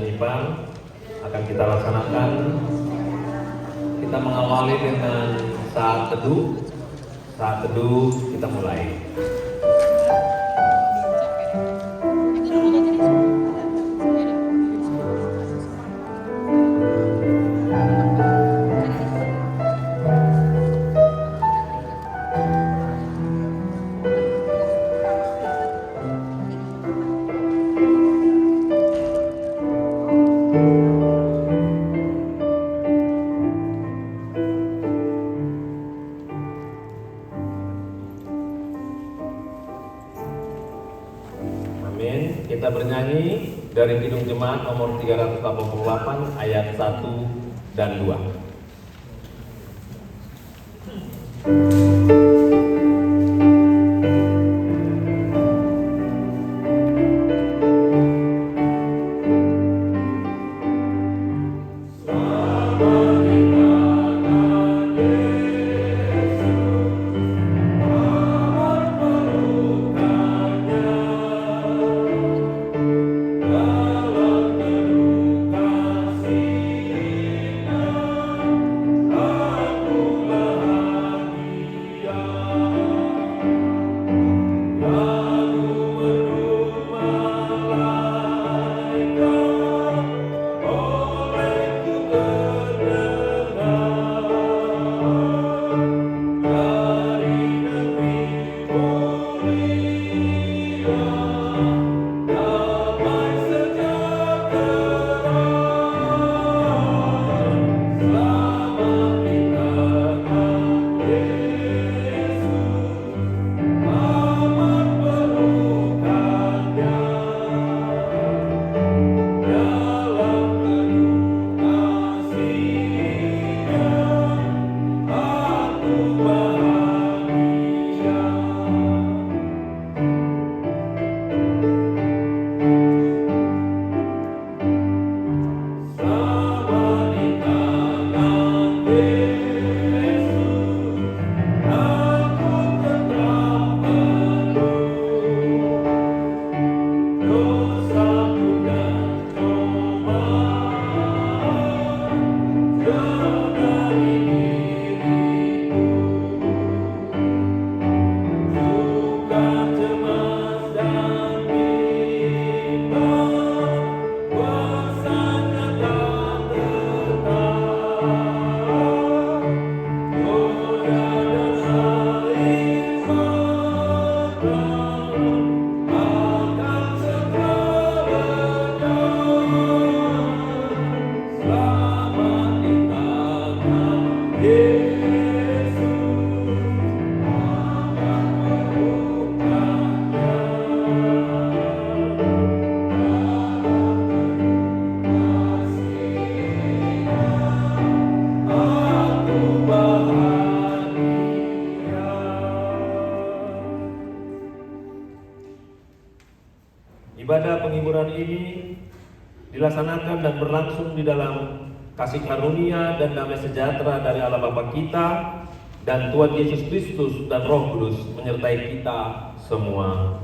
dan Ipang akan kita laksanakan. Kita mengawali dengan saat teduh. Saat teduh kita mulai. Kita bernyanyi dari Kidung Jemaat nomor 388 ayat 1 dan 2. Ibadah penghiburan ini dilaksanakan dan berlangsung di dalam kasih karunia dan damai sejahtera dari Allah Bapa kita dan Tuhan Yesus Kristus dan Roh Kudus menyertai kita semua.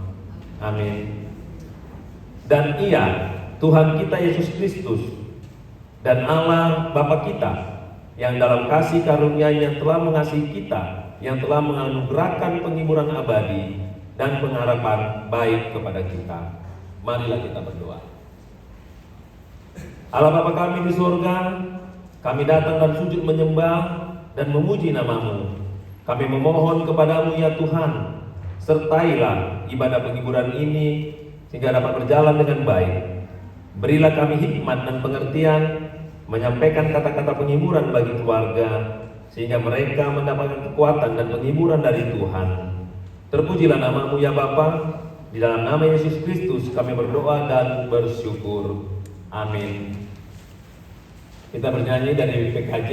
Amin. Dan Ia, Tuhan kita Yesus Kristus dan Allah Bapa kita yang dalam kasih karunia-Nya telah mengasihi kita, yang telah menganugerahkan penghiburan abadi dan pengharapan baik kepada kita. Marilah kita berdoa. Allah Bapa kami di surga, kami datang dan sujud menyembah dan memuji nama-Mu. Kami memohon kepadamu ya Tuhan, sertailah ibadah penghiburan ini sehingga dapat berjalan dengan baik. Berilah kami hikmat dan pengertian menyampaikan kata-kata penghiburan bagi keluarga, sehingga mereka mendapatkan kekuatan dan penghiburan dari Tuhan. Terpujilah nama-Mu ya Bapa. Di dalam nama Yesus Kristus kami berdoa dan bersyukur. Amin. Kita bernyanyi dari PKJ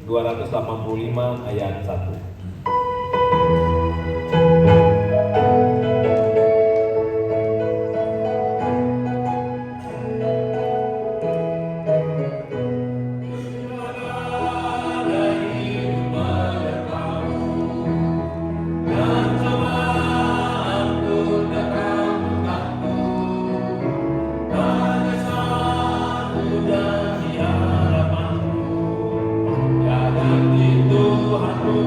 285 ayat 1. sudah harapanmu, jangan di Tuhanmu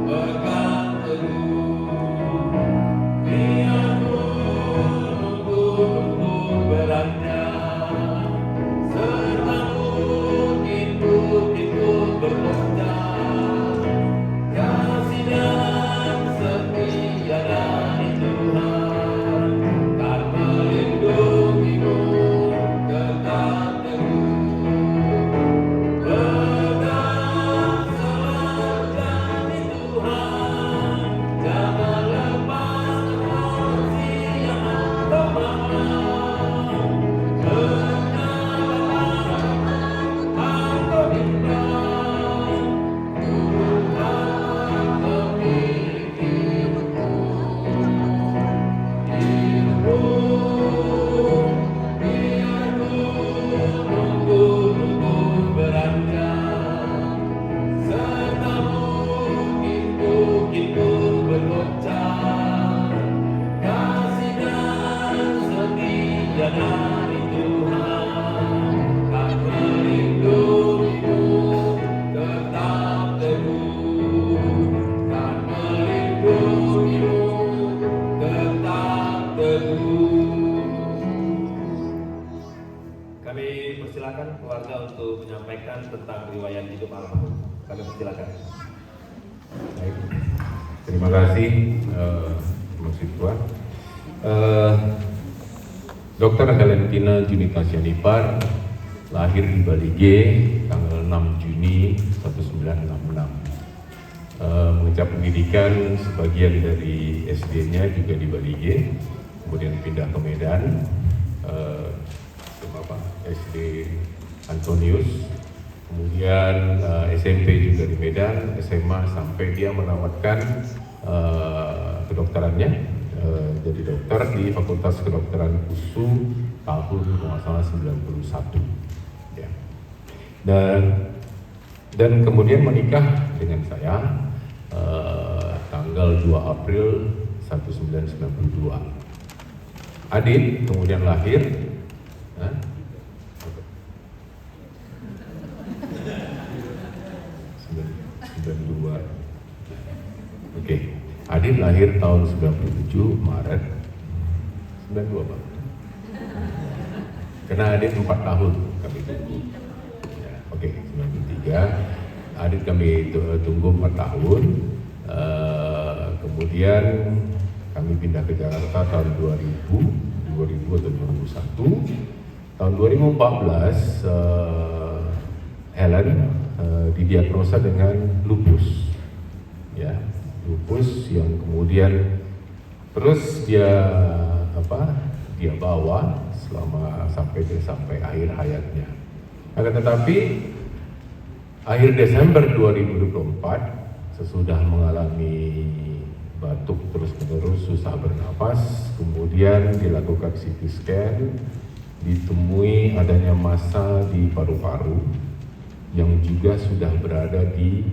pegang teguh. Biar gunung-gunung beranjak, serta bukit-bukit bergoncang, kasih dan setia dari Tuhan kan melindungimu tetap teguh. Pegang semangat di Tuhan, jangan lepas kasih yang Engkau bawa. Engkau bimbang, Tuhan memiliki hidupmu. Biar gunung-gunung beranjak, serta bukit-bukit bergoncang, kasih dan setia dari Tuhan kan melindungimu tetap teguh, kan melindungimu tetap teguh. Kami persilakan keluarga untuk menyampaikan tentang riwayat hidup almarhum. Kami persilakan. Baik. Terima kasih, Mas Ridwan. Dr. Valentina Junita Sianipar lahir di Bali G tanggal 6 Juni 1966. Mengenyam pendidikan sebagian dari SD-nya juga di Bali G, kemudian pindah ke Medan, SD Antonius, kemudian SMP juga di Medan, SMA sampai dia menamatkan kedokterannya, jadi dokter di Fakultas Kedokteran USU tahun kalau nggak salah 91. Ya. Dan kemudian menikah dengan saya tanggal 2 April 1992. Adit kemudian lahir 92. Oke. Adit lahir tahun 97 Maret 92, Pak. Karena Adit 4 tahun kami tunggu. Ya, oke, 93. Adit kami tunggu 4 tahun. Kemudian kami pindah ke Jakarta tahun 2000 atau 2001. Tahun 2014 Helen didiagnosa dengan lupus, ya, lupus yang kemudian terus dia bawa selama sampai akhir hayatnya. Akan tetapi akhir Desember 2024 sesudah mengalami batuk terus-menerus, susah bernapas, kemudian dilakukan CT scan, ditemui adanya massa di paru-paru yang juga sudah berada di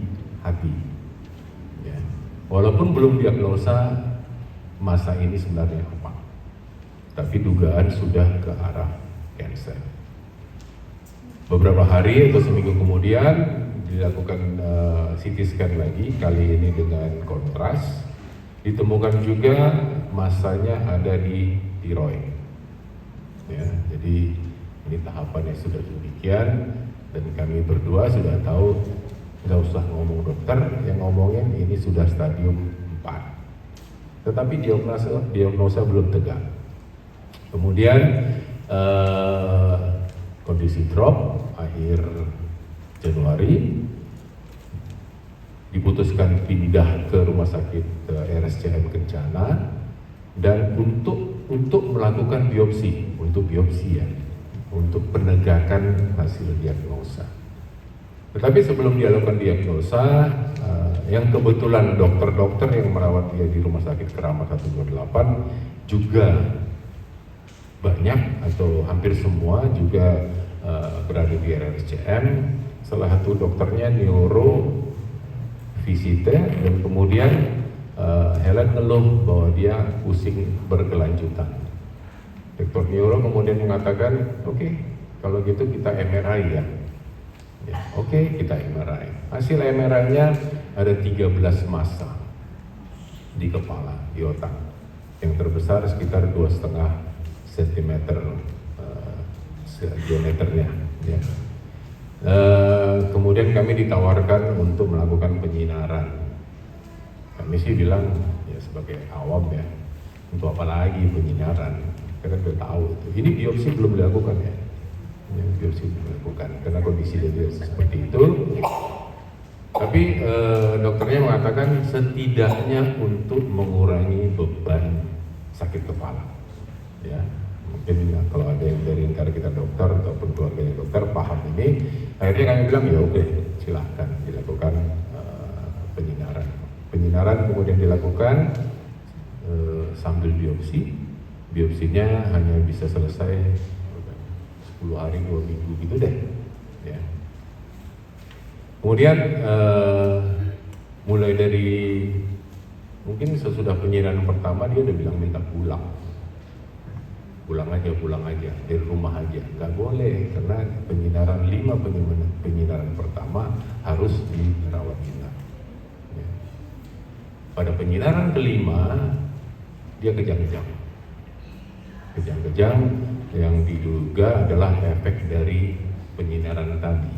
hati. Ya. Walaupun belum diagnosa massa ini sebenarnya apa, tapi dugaan sudah ke arah kanker. Beberapa hari atau seminggu kemudian dilakukan CT scan lagi, kali ini dengan kontras, ditemukan juga massanya ada di tiroid. Ya, jadi ini tahapannya sudah demikian. Dan kami berdua sudah tahu, nggak usah ngomong dokter, yang ngomongin ini sudah stadium 4. Tetapi diagnosa belum tegak. Kemudian kondisi drop akhir Januari, diputuskan pindah ke rumah sakit RSCM Kencana dan untuk melakukan biopsi, untuk penegakan hasil diagnosa. Tetapi sebelum dilakukan diagnosa, yang kebetulan dokter-dokter yang merawat dia di Rumah Sakit Keramat 128 juga banyak atau hampir semua juga berada di RSCM. Salah satu dokternya neuro visite, dan kemudian Helen ngeluh bahwa dia pusing berkelanjutan. Dokter neuro kemudian mengatakan, oke, Kalau gitu kita MRI ya. Ya, oke, kita MRI. Hasil MRI-nya ada 13 massa di kepala, di otak. Yang terbesar sekitar 2,5 cm diameternya. Ya. Kemudian kami ditawarkan untuk melakukan penyinaran. Kami sih bilang ya sebagai awam ya, untuk apa lagi penyinaran? Karena udah tahu itu. Ini biopsi belum dilakukan ya. Biopsi belum dilakukan karena kondisi dia seperti itu. Tapi dokternya mengatakan setidaknya untuk mengurangi beban sakit kepala. Ya, mungkin kalau ada yang dari antara kita dokter ataupun keluarganya dokter paham ini, akhirnya kami bilang ya oke, silahkan dilakukan penyinaran. Penyinaran kemudian dilakukan sambil biopsi. Biopsinya hanya bisa selesai 10 hari 2 minggu gitu deh. Ya. Kemudian mulai dari mungkin sesudah penyinaran pertama dia udah bilang minta pulang. Pulang aja dari rumah aja. Nggak boleh karena penyinaran 5 penyinaran pertama harus dirawat inap. Ya. Pada penyinaran kelima dia kejang-kejang yang diduga adalah efek dari penyinaran tadi.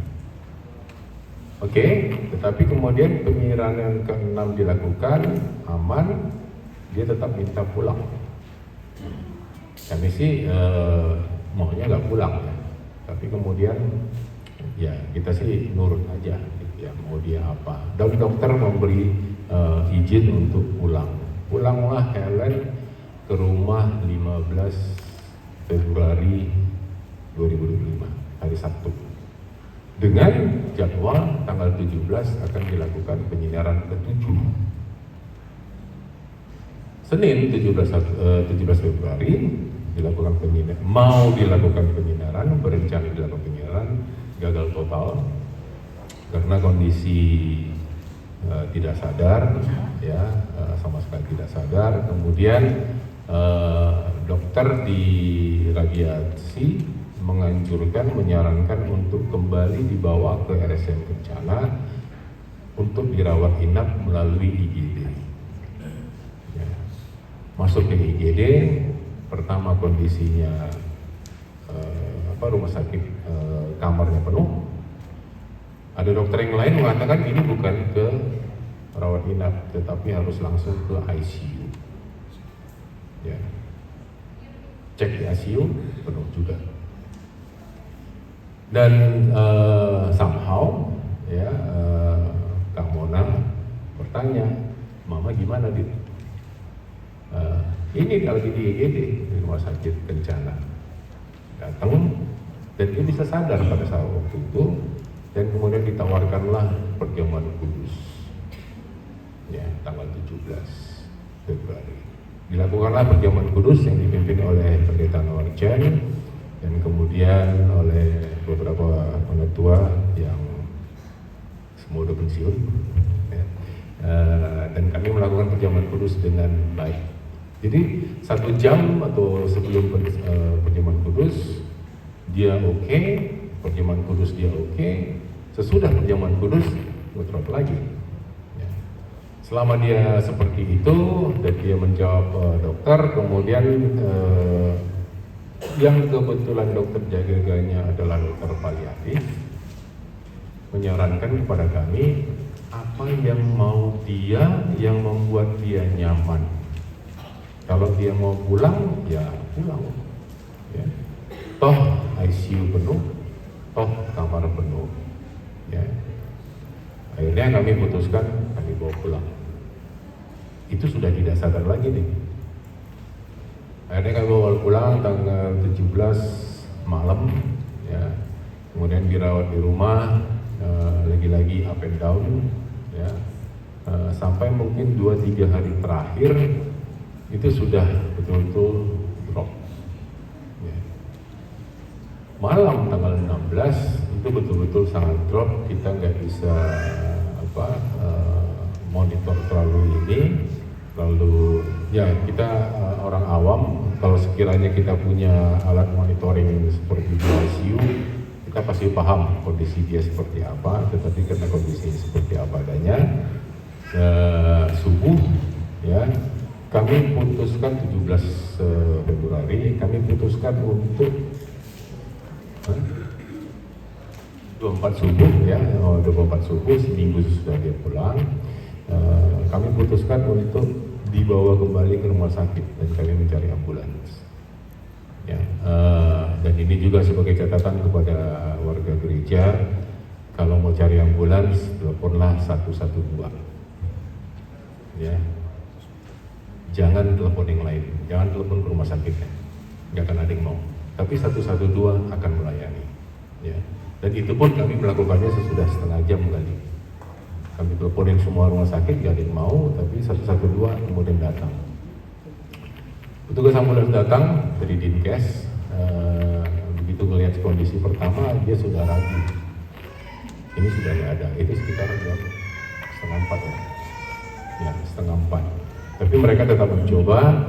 Oke, tetapi kemudian penyinaran yang ke-6 dilakukan aman, dia tetap minta pulang. Kami sih maunya nggak pulang ya, tapi kemudian ya kita sih nurut aja gitu ya, mau dia apa. Dan dokter memberi izin untuk pulang. Pulanglah Helen ke rumah 15 Februari 2025, hari Sabtu. Dengan jadwal tanggal 17 akan dilakukan penyinaran ke-7. Senin 17 Februari dilakukan penyinaran, mau dilakukan penyinaran, berencana dilakukan penyinaran, gagal total karena kondisi tidak sadar, ya sama sekali tidak sadar. Kemudian dokter di radiasi menyarankan untuk kembali dibawa ke RSM Kencana untuk dirawat inap melalui IGD. Ya. Masuk ke IGD, pertama kondisinya rumah sakit kamarnya penuh. Ada dokter yang lain mengatakan ini bukan ke rawat inap, tetapi harus langsung ke ICU. Ya. Cek di ICU penuh juga. Dan somehow ya Kak Mona bertanya, Mama gimana Dit? Ini lagi di IGD di rumah sakit Kencana. Datang dan dia bisa sadar pada saat waktu itu, dan kemudian ditawarkanlah perjamuan kudus ya tanggal 17 Februari. Dilakukanlah perjamuan kudus yang dipimpin oleh Pendeta Norjan dan kemudian oleh beberapa penetua yang semua udah pensiun ya. Dan kami melakukan perjamuan kudus dengan baik. Jadi 1 jam atau sebelum perjamuan kudus dia oke, perjamuan kudus dia oke. Sesudah perjamuan kudus ngedrop lagi ya. Selama dia seperti itu dan dia menjawab dokter, kemudian yang kebetulan dokter jaganya adalah dokter paliatif menyarankan kepada kami apa yang mau dia, yang membuat dia nyaman. Kalau dia mau pulang ya pulang ya. Toh ICU penuh, toh kamar penuh ya. Akhirnya kami putuskan kami bawa pulang. Itu sudah tidak sadar lagi nih. Akhirnya kami bawa pulang tanggal 17 malam ya. Kemudian dirawat di rumah, lagi-lagi up and down ya. Sampai mungkin 2-3 hari terakhir itu sudah betul-betul drop ya. Malam tanggal 16 itu betul-betul sangat drop. Kita nggak bisa monitor terlalu ini, lalu ya kita orang awam kalau sekiranya kita punya alat monitoring seperti di ICU, kita pasti paham kondisi dia seperti apa, tetapi karena kondisinya seperti apa adanya, subuh ya kami putuskan 17 Februari kami putuskan untuk 24 subuh ya, 24 subuh seminggu sudah dia pulang, kami putuskan untuk dibawa kembali ke rumah sakit dan kami mencari ambulans. Ya, dan ini juga sebagai catatan kepada warga gereja, kalau mau cari ambulans teleponlah 112. Ya, jangan telepon yang lain, jangan telepon ke rumah sakitnya, nggak akan ada yang mau. Tapi 112 akan melayani. Ya, dan itu pun kami melakukannya sesudah setengah jam kali. Kami teleponin semua rumah sakit, gak ada yang mau, tapi 112 kemudian datang. Petugas ambulans datang dari Dinkes, begitu melihat kondisi pertama, dia sudah ragu. Ini sudah nggak ada, itu sekitar jam 3:30 ya. Ya, 3:30. Tapi mereka tetap mencoba,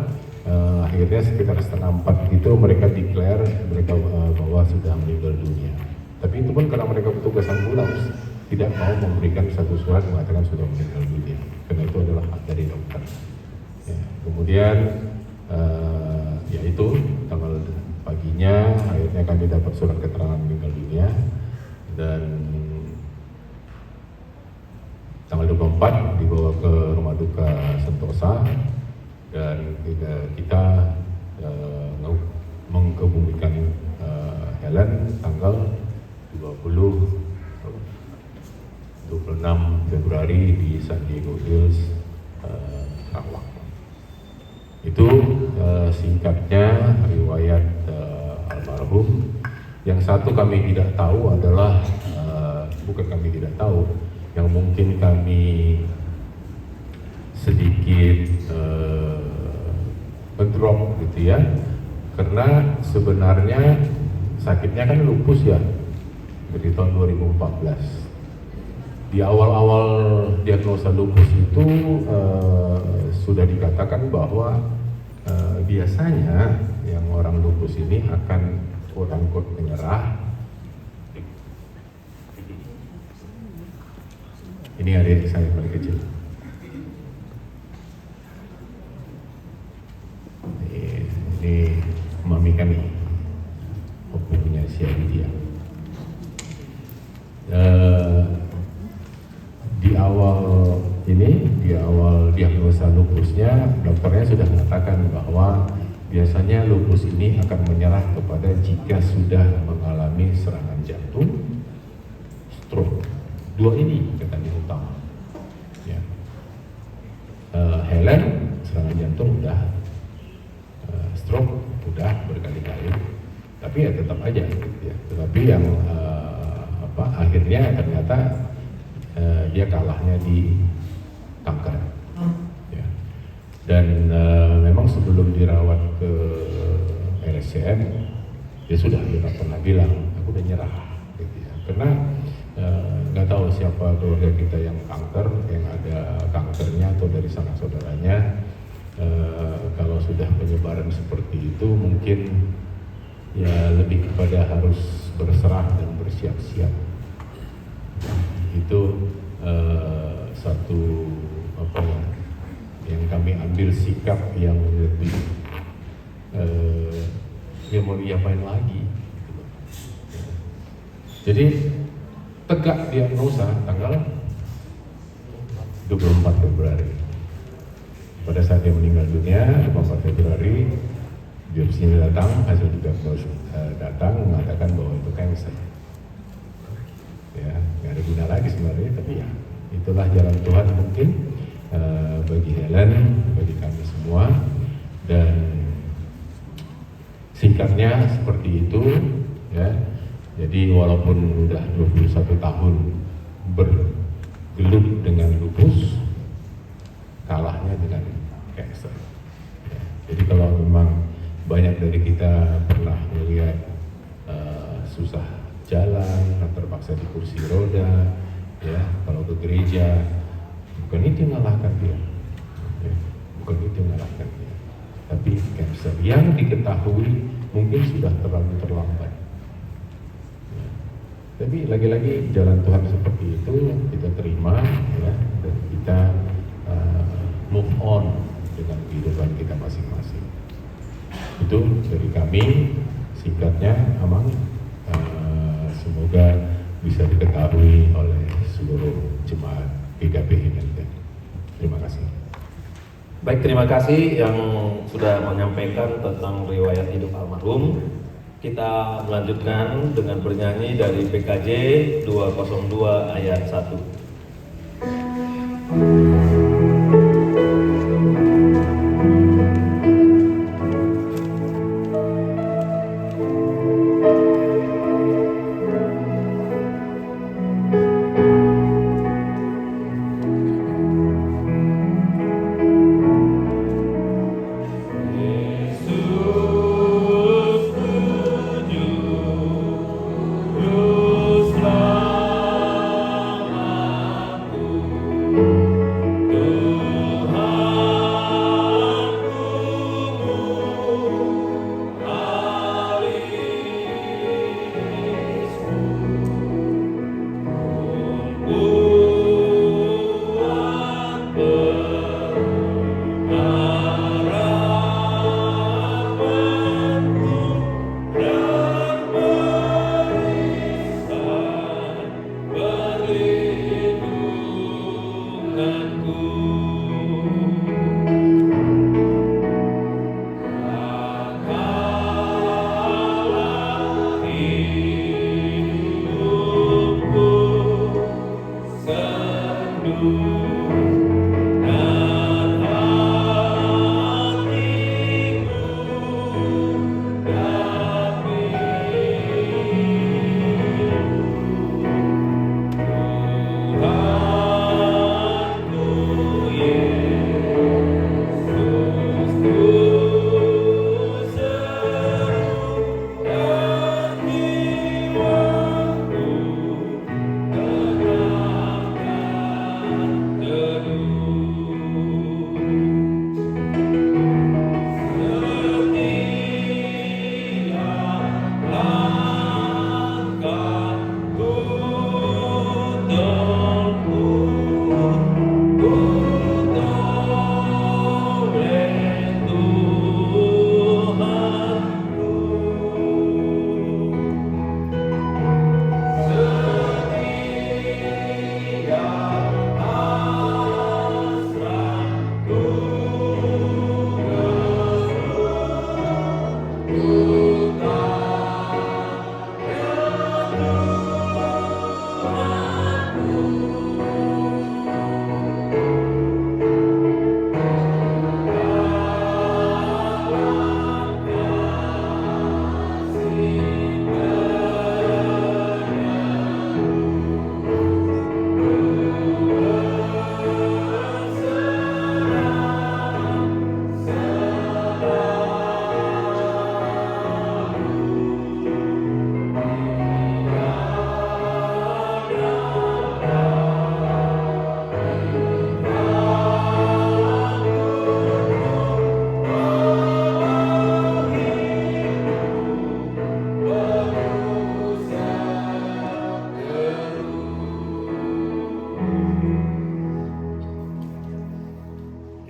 akhirnya sekitar 3:30 itu mereka declare mereka bahwa sudah meninggal dunia. Tapi itu pun karena mereka petugas ambulans tidak mau memberikan satu surat mengatakan sudah meninggal dunia, karena itu adalah hak dari dokter. Ya, kemudian ya itu tanggal paginya akhirnya kami dapat surat keterangan meninggal dunia, dan tanggal 24 dibawa ke rumah duka Sentosa, dan kita mengebumikan Helen tanggal 26 Februari di San Diego Hills, Karawang. Itu singkatnya riwayat almarhum. Yang satu kami tidak tahu adalah, bukan kami tidak tahu, yang mungkin kami sedikit ngedrop gitu ya, karena sebenarnya sakitnya kan lupus ya, dari tahun 2014. Di awal-awal diagnosa lupus itu sudah dikatakan bahwa biasanya yang orang lupus ini akan quote-unquote menyerah. Ini adik saya paling kecil. Ini mami kami, punya si Lydia. Di awal diagnosa lupusnya, dokternya sudah mengatakan bahwa biasanya lupus ini akan menyerah kepada jika sudah mengalami serangan jantung, stroke. Dua ini katanya utama. Ya. Helen serangan jantung udah, stroke udah berkali-kali, tapi ya tetap aja. Ya. Tetapi yang akhirnya ternyata dia kalahnya di kanker. Ya. Dan memang sebelum dirawat ke RSCM, dia pernah bilang, aku udah nyerah. Gitu ya. Karena nggak tahu siapa keluarga kita yang kanker, yang ada kankernya atau dari sanak saudaranya, kalau sudah penyebaran seperti itu mungkin ya lebih kepada harus berserah dan bersiap-siap. Itu satu yang kami ambil sikap yang lebih ya mau diapain lagi. Jadi tegak diagnosa tanggal 24 Februari. Pada saat dia meninggal dunia 24 Februari, biopsinya datang, hasil diagnosa datang mengatakan bahwa itu kanker. Ya, nggak ada guna lagi sebenarnya, tapi ya itulah jalan Tuhan mungkin bagi Helen, bagi kami semua. Dan singkatnya seperti itu ya. Jadi walaupun udah 21 tahun bergelut dengan lupus, kalahnya dengan kanker. Ya, jadi kalau memang banyak dari kita pernah melihat susah jalan, terpaksa di kursi roda, ya kalau ke gereja, bukan itu yang ngalahkan dia, ya, bukan itu yang ngalahkan dia. tapi cancer yang diketahui mungkin sudah terlalu terlambat. Ya. Tapi lagi-lagi jalan Tuhan seperti itu, kita terima ya, dan kita move on dengan kehidupan kita masing-masing. Itu dari kami, singkatnya Amang, semoga bisa diketahui oleh seluruh jemaat PKPI Menteng. Terima kasih. Baik, terima kasih yang sudah menyampaikan tentang riwayat hidup almarhum. Kita melanjutkan dengan bernyanyi dari PKJ 202 ayat 1.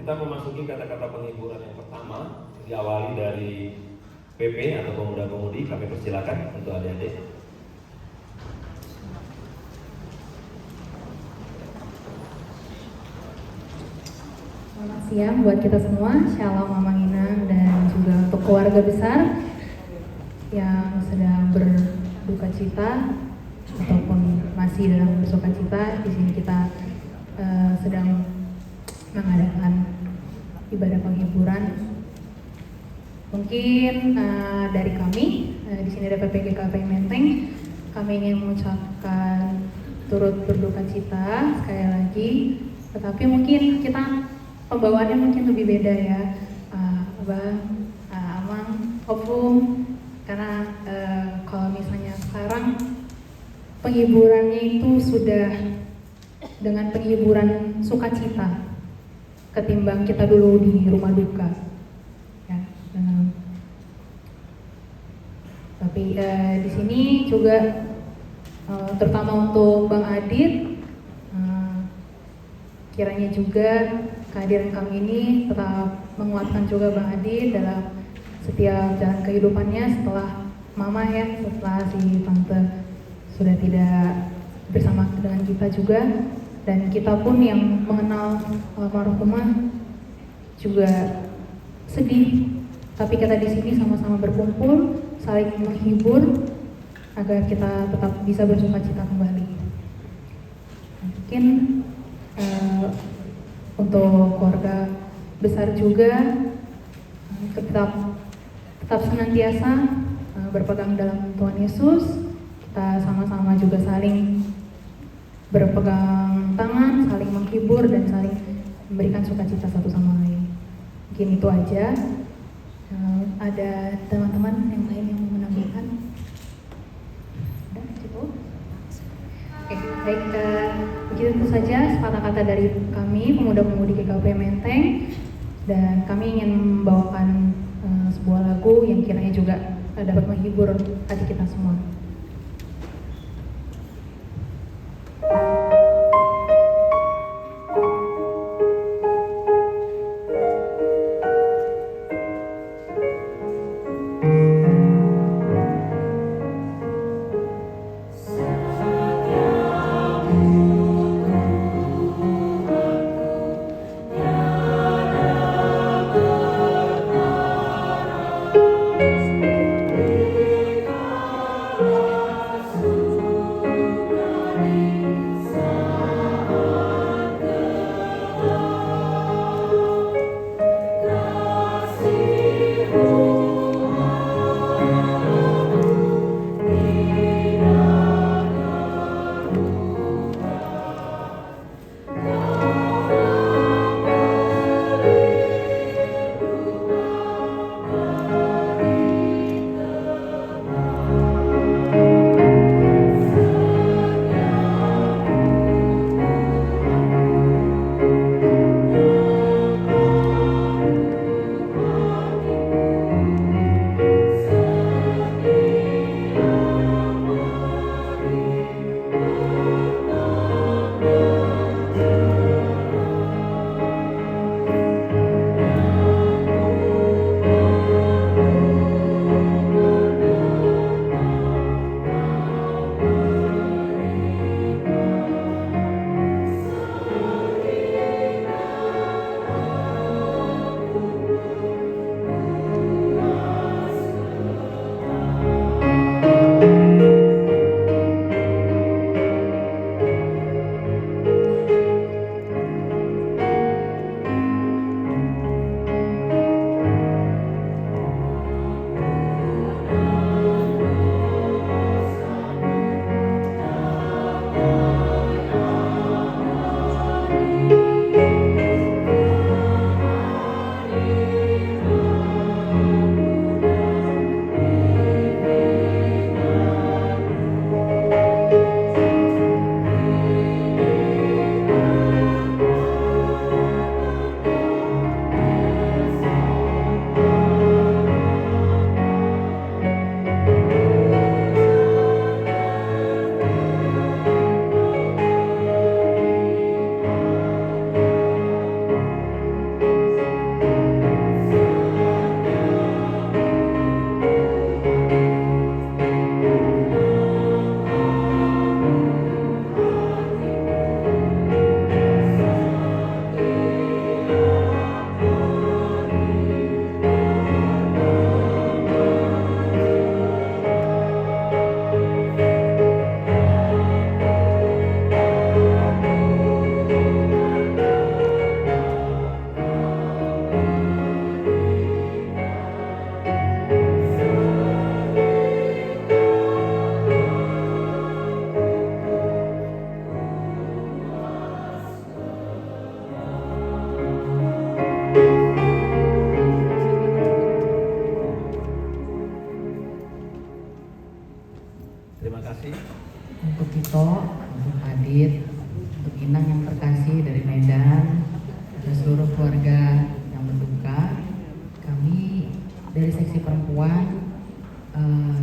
Kita memasuki kata-kata penghiburan yang pertama, diawali dari PP atau pemuda-pemudi. Kami persilakan untuk adik-adik. Selamat siang buat kita semua, Shalom Mama Inang, dan juga untuk keluarga besar yang sedang berduka cita ataupun masih dalam bersuka cita. Di sini kita sedang mengadakan ibadah penghiburan. Mungkin dari kami di sini ada PPG KPI Menteng, kami ingin mengucapkan turut berduka cita sekali lagi. Tetapi mungkin kita pembawaannya mungkin lebih beda ya, Abang, Amang, Opung, karena kalau misalnya sekarang penghiburannya itu sudah dengan penghiburan sukacita ketimbang kita dulu di rumah duka. Ya. Tapi di sini juga terutama untuk Bang Adit, kiranya juga kehadiran kami ini tetap menguatkan juga Bang Adit dalam setiap jalan kehidupannya setelah Mama ya, setelah si Tante sudah tidak bersama dengan kita juga, dan kita pun yang mengenal almarhumah juga sedih. Tapi kita di sini sama-sama berkumpul, saling menghibur agar kita tetap bisa bersukacita kembali. Mungkin untuk keluarga besar juga tetap senantiasa berpegang dalam Tuhan Yesus. Kita sama-sama juga saling berpegang tangan, saling menghibur dan saling memberikan sukacita satu sama lain. Mungkin itu aja. Ada teman-teman yang lain yang mau menambahkan? Udah cukup? Oke, baik. Begitu saja sepatah kata dari kami pemuda-pemudi GKP Menteng, dan kami ingin membawakan sebuah lagu yang kiranya juga dapat menghibur hati kita semua.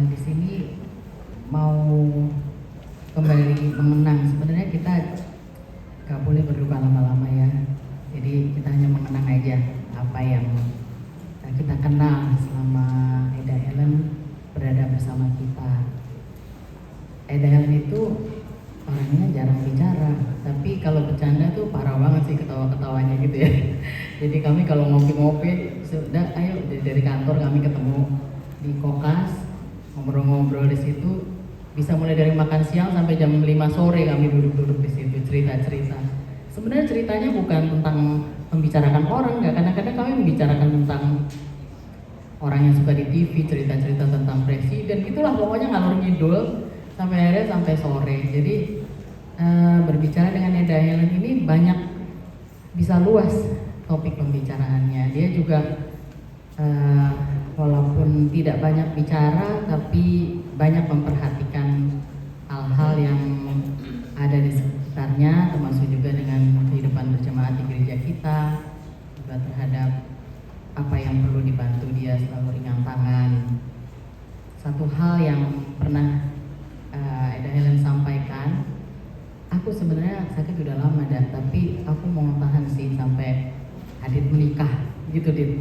di sini mau kembali mengenang. Sebenarnya kita gak boleh berduka lama-lama ya. Jadi kita hanya mengenang aja apa yang kita kenal selama Eda Helen berada bersama kita. Eda Helen itu orangnya jarang bicara, tapi kalau bercanda tuh parah banget sih ketawa-ketawanya gitu ya. Jadi kami kalau ngopi-ngopi, sudah ayo dari kantor kami ketemu di Kokas, ngobrol-ngobrol di situ. Bisa mulai dari makan siang sampai jam 5 sore kami duduk-duduk di situ cerita-cerita. Sebenarnya ceritanya bukan tentang membicarakan orang, nggak. Kadang-kadang kami membicarakan tentang orang yang suka di TV, cerita-cerita tentang presiden, itulah pokoknya ngalor ngidul sampai akhirnya sampai sore. Jadi berbicara dengan Eda Helen ini banyak, bisa luas topik pembicaraannya. Dia juga walaupun tidak banyak bicara tapi banyak memperhatikan hal-hal yang ada di sekitarnya, termasuk juga dengan kehidupan berjemaat di gereja kita, juga terhadap apa yang perlu dibantu dia selalu ringan tangan. Satu hal yang pernah Eda Helen sampaikan, aku sebenarnya sakit udah lama tapi aku mau tahan sih sampai Adit menikah gitu Dit.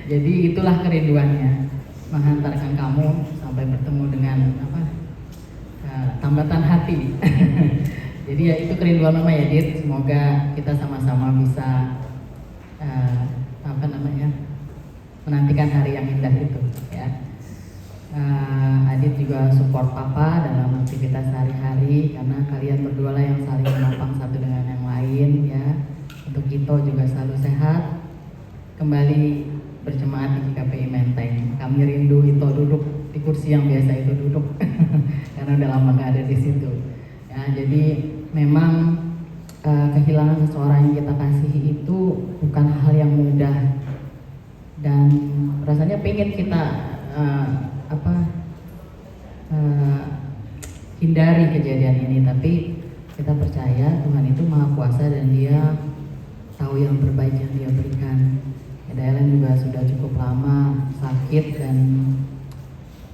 Jadi itulah kerinduannya, menghantarkan kamu sampai bertemu dengan tambatan hati. Jadi ya itu kerinduan mama ya Dit. Semoga kita sama-sama bisa menantikan hari yang indah itu ya. Adit juga support papa dalam aktivitas sehari-hari, karena kalian berdua lah yang saling menopang satu dengan yang lain ya. Untuk Ito juga selalu sehat, kembali berjemaat di GKPI Menteng. Kami rindu Ito duduk di kursi yang biasa itu duduk karena udah lama gak ada di situ ya. Jadi memang kehilangan seseorang yang kita kasihi itu bukan hal yang mudah, dan rasanya pengen kita hindari kejadian ini, tapi kita percaya Tuhan itu Maha Kuasa dan Dia tahu yang terbaik yang Dia berikan. Eda Helen juga sudah cukup lama sakit, dan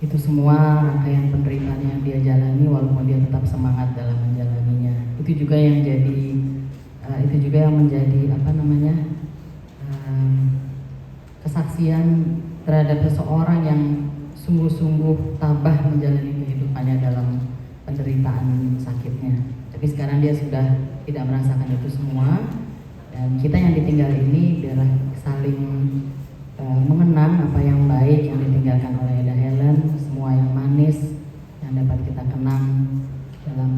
itu semua rangkaian penderitaan yang dia jalani, walaupun dia tetap semangat dalam menjalaninya. Itu juga yang menjadi kesaksian terhadap seseorang yang sungguh-sungguh tabah menjalani kehidupannya dalam penderitaan sakitnya. Tapi sekarang dia sudah tidak merasakan itu semua, dan kita yang ditinggal ini biarlah saling mengenang apa yang baik yang ditinggalkan oleh Eda Helen, semua yang manis yang dapat kita kenang dalam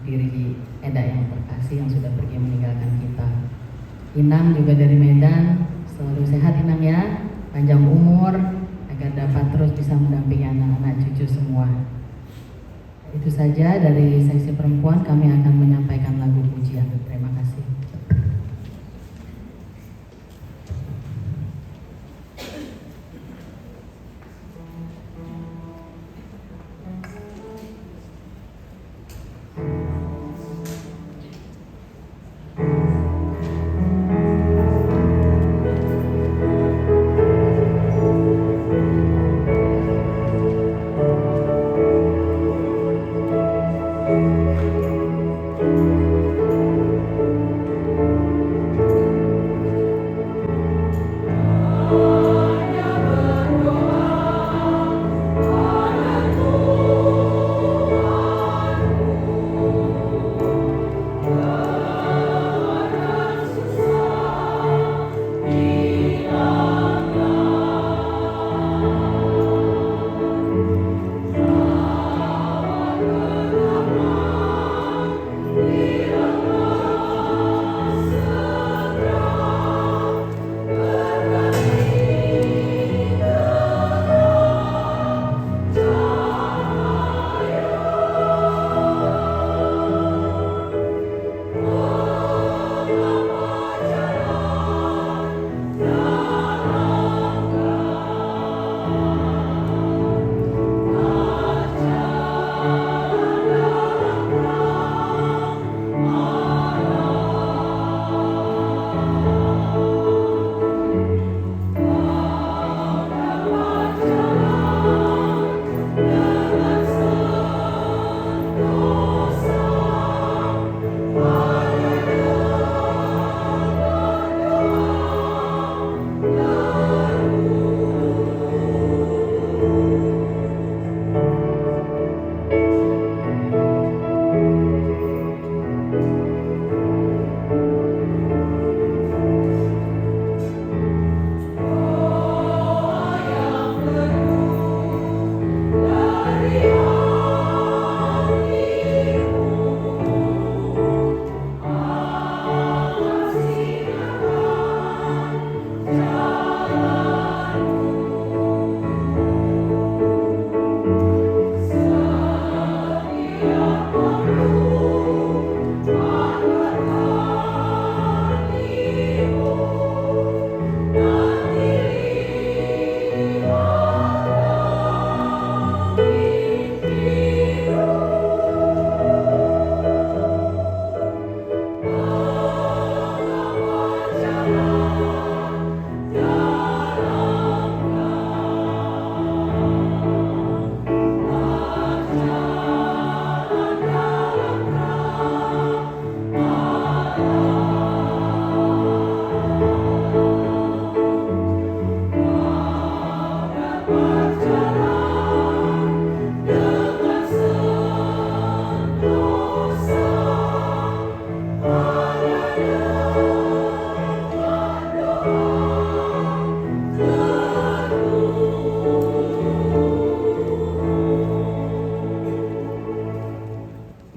diri Eda yang terkasih yang sudah pergi meninggalkan kita. Inang juga dari Medan, selalu sehat Inang ya, panjang umur agar dapat terus bisa mendampingi anak-anak cucu semua. Itu saja dari seksi perempuan, kami akan menyampaikan lagu pujian. Terima kasih.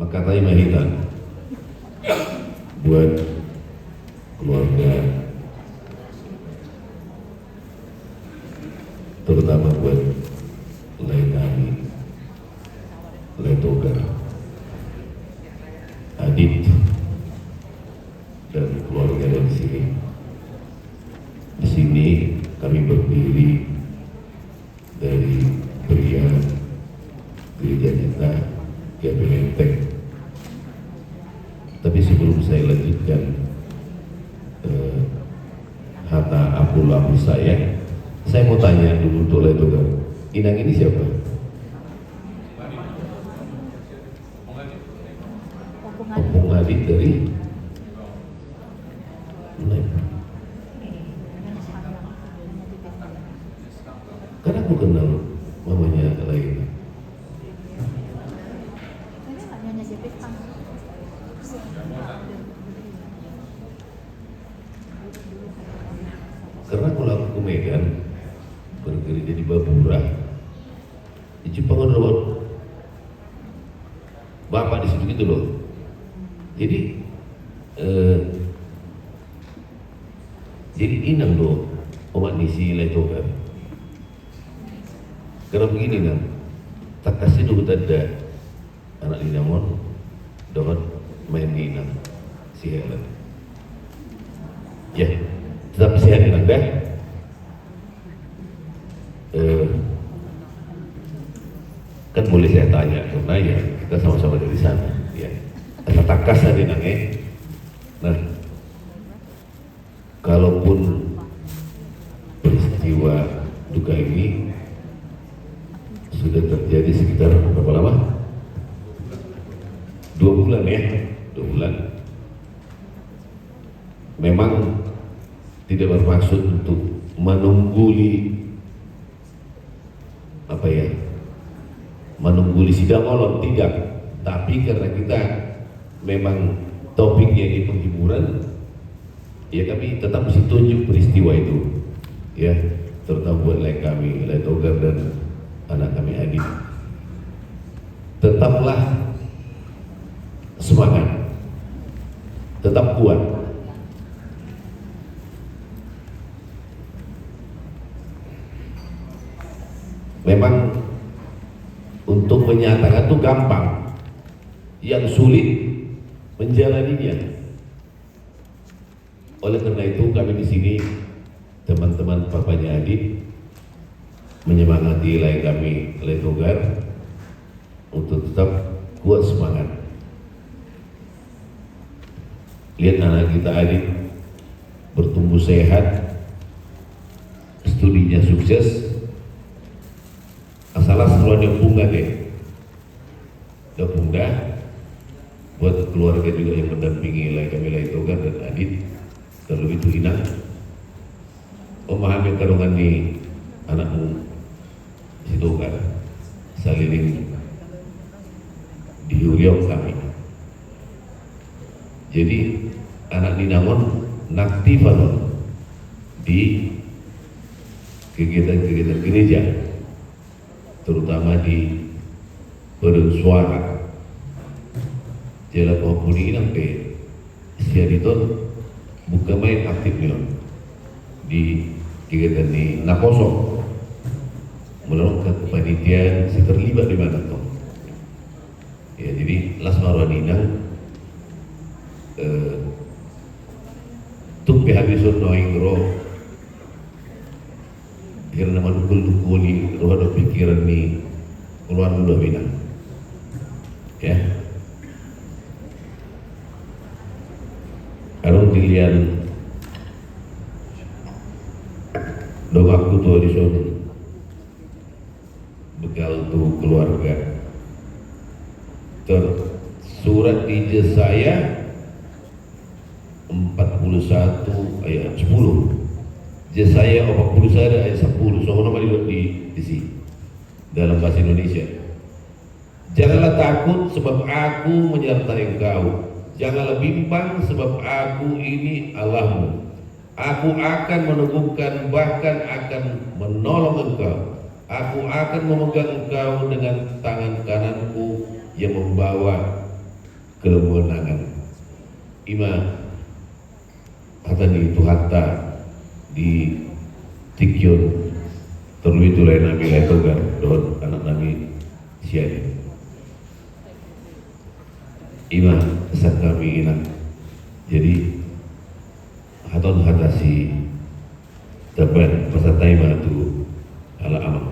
Makatai Mahitan buat keluarga, terutama buat Lainami, Letogar, Adit, dan keluarga dari sini. Di sini kami berdiri dari pria gereja kita GKP Menteng. Tapi sebelum saya lanjutkan harta abu saya mau tanya dulu untuk Letogar. Inang ini siapa? Opung Adit dari mana? Karena aku kenal mamanya lain. Karena aku lalu ke Medan, bergereja di Babura, di Jepang ada bapak di situ gitu loh. Jadi inang loh umat nisi Letogar. Karena begini kan, tak kasih dulu ada anak Linamon, dapat main di inang si Helen. Ya, tetap sehat inang dah. Kan boleh saya tanya karena ya kita sama-sama dari sana. Ya, ada takas ada inang Nah, kalaupun peristiwa duka ini sudah terjadi sekitar berapa lama? 2 bulan ya, 2 bulan. Memang tidak bermaksud untuk menungguli sidang olon, tidak. Tapi karena kita memang topiknya di penghiburan, ya kami tetap mesti tunjuk peristiwa itu, ya, terutama buat kami, Letogar dan anak kami Adit. Tetaplah semangat, tetap kuat. Memang untuk menyatakan itu gampang, yang sulit menjalaninya. Oleh karena itu kami di sini, teman-teman papanya Adit, menyemangati kami Letogar untuk tetap kuat semangat. Lihat anak kita Adit bertumbuh sehat, studinya sukses, asalah seluruh dia bunga deh, udah bunga buat keluarga juga yang mendampingi kami Letogar dan Adit, terlebih itu Inang memahami kandungan di anakmu Letogar, saliring di Uriau kami. Jadi anak Ninamon naktifan di kegiatan-kegiatan gereja, terutama di Pedun Suara. Jala Pahapuni Inang pe Siaditon bukan main aktif di kegiatan di Nakoso, melalui kepanitiaan si terlibat di mana tuh. Ya, jadi Lasmarwan Inang tuh habisun noing roh karena manukul-nukuli roh ada pikiran ni keluar mudah bina, ya. Kalau dilihat doaku tuh di sana bekal tuh keluarga tersurat di Jesaya 41 ayat 10, Jesaya 41 ayat 10, soalnya nama di sini dalam bahasa Indonesia. Janganlah takut sebab aku menyertai engkau, janganlah bimbang sebab aku ini Allahmu. Aku akan meneguhkan, bahkan akan menolong engkau. Aku akan memegang engkau dengan tangan kananku yang membawa kemenangan. Ima hatani Tuhanta di Tikyon terlebih tulai nami letogar don anak nami siani. Ima pesan kami inak. Jadi haton hatasi teban peserta ima tu ala amang.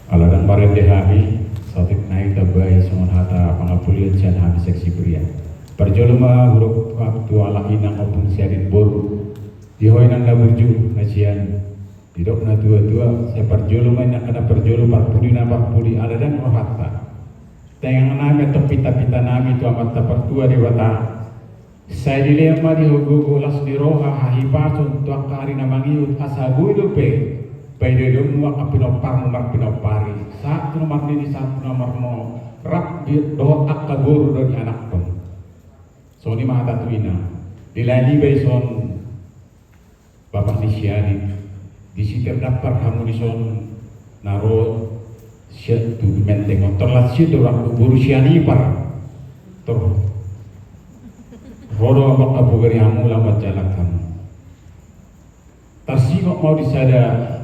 Alagan bareng dehami sotik naik tabai songon hata pangapulian sian hami seksi pria. Perjolema huruf waktu ala inang opung siarin boru dihoinan la berju nasian tidak na tua-tua saya perjolema nak kena perjolo parpudi ada dan rohata. Tengang nami atau pita-pita nami tu amat pertua dewata. Saya dilema di hogo las di roha hahipasun tu akari namangiut asabu idope. Pada dua kapinopar nomor pinopari satu nomor ini satu nomor mo rap di doa akabur dari anak tom. So ni mata tuina dilani beson bapak disiari di situ terdapat harmonison naro siat tu menteng terlas situ orang buru siani par ter rodo abak abugari hamu lambat jalan kamu tarsingok mau disada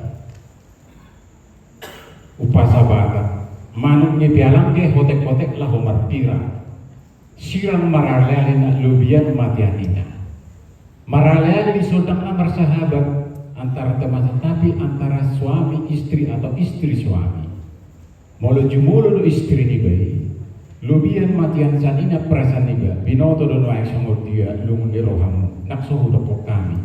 upasa bata manuknya pialang ke hotek-hotek lah homar pira sirang maralea na lubian matianinya maralea di sodang bersahabat antara teman tapi antara suami istri atau istri suami molo jumulo istri ni bayi lubian matian sanina perasaan niga binoto dono ay sangor dia lungun di rohamu nakso hudok kami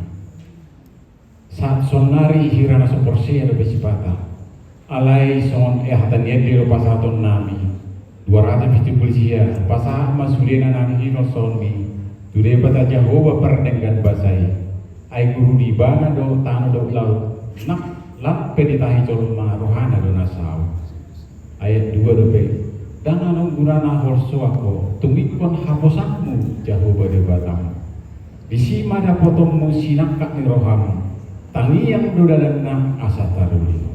saat sonari hirana soporsia ada besipata alai son hatan di pasaton nami 200 polisia pasah masulina nami hino sonmi tude bata Jehovah perdenggan basai ai guru di bana do tanu do laut nak lap peditahi colon ma rohana do nasau ayat 2 do pe dangan gurana horso ako tumikon haposakmu Jehovah de batam bisi mada potongmu sinakak ni rohamu tangiang do dalanna asa taruli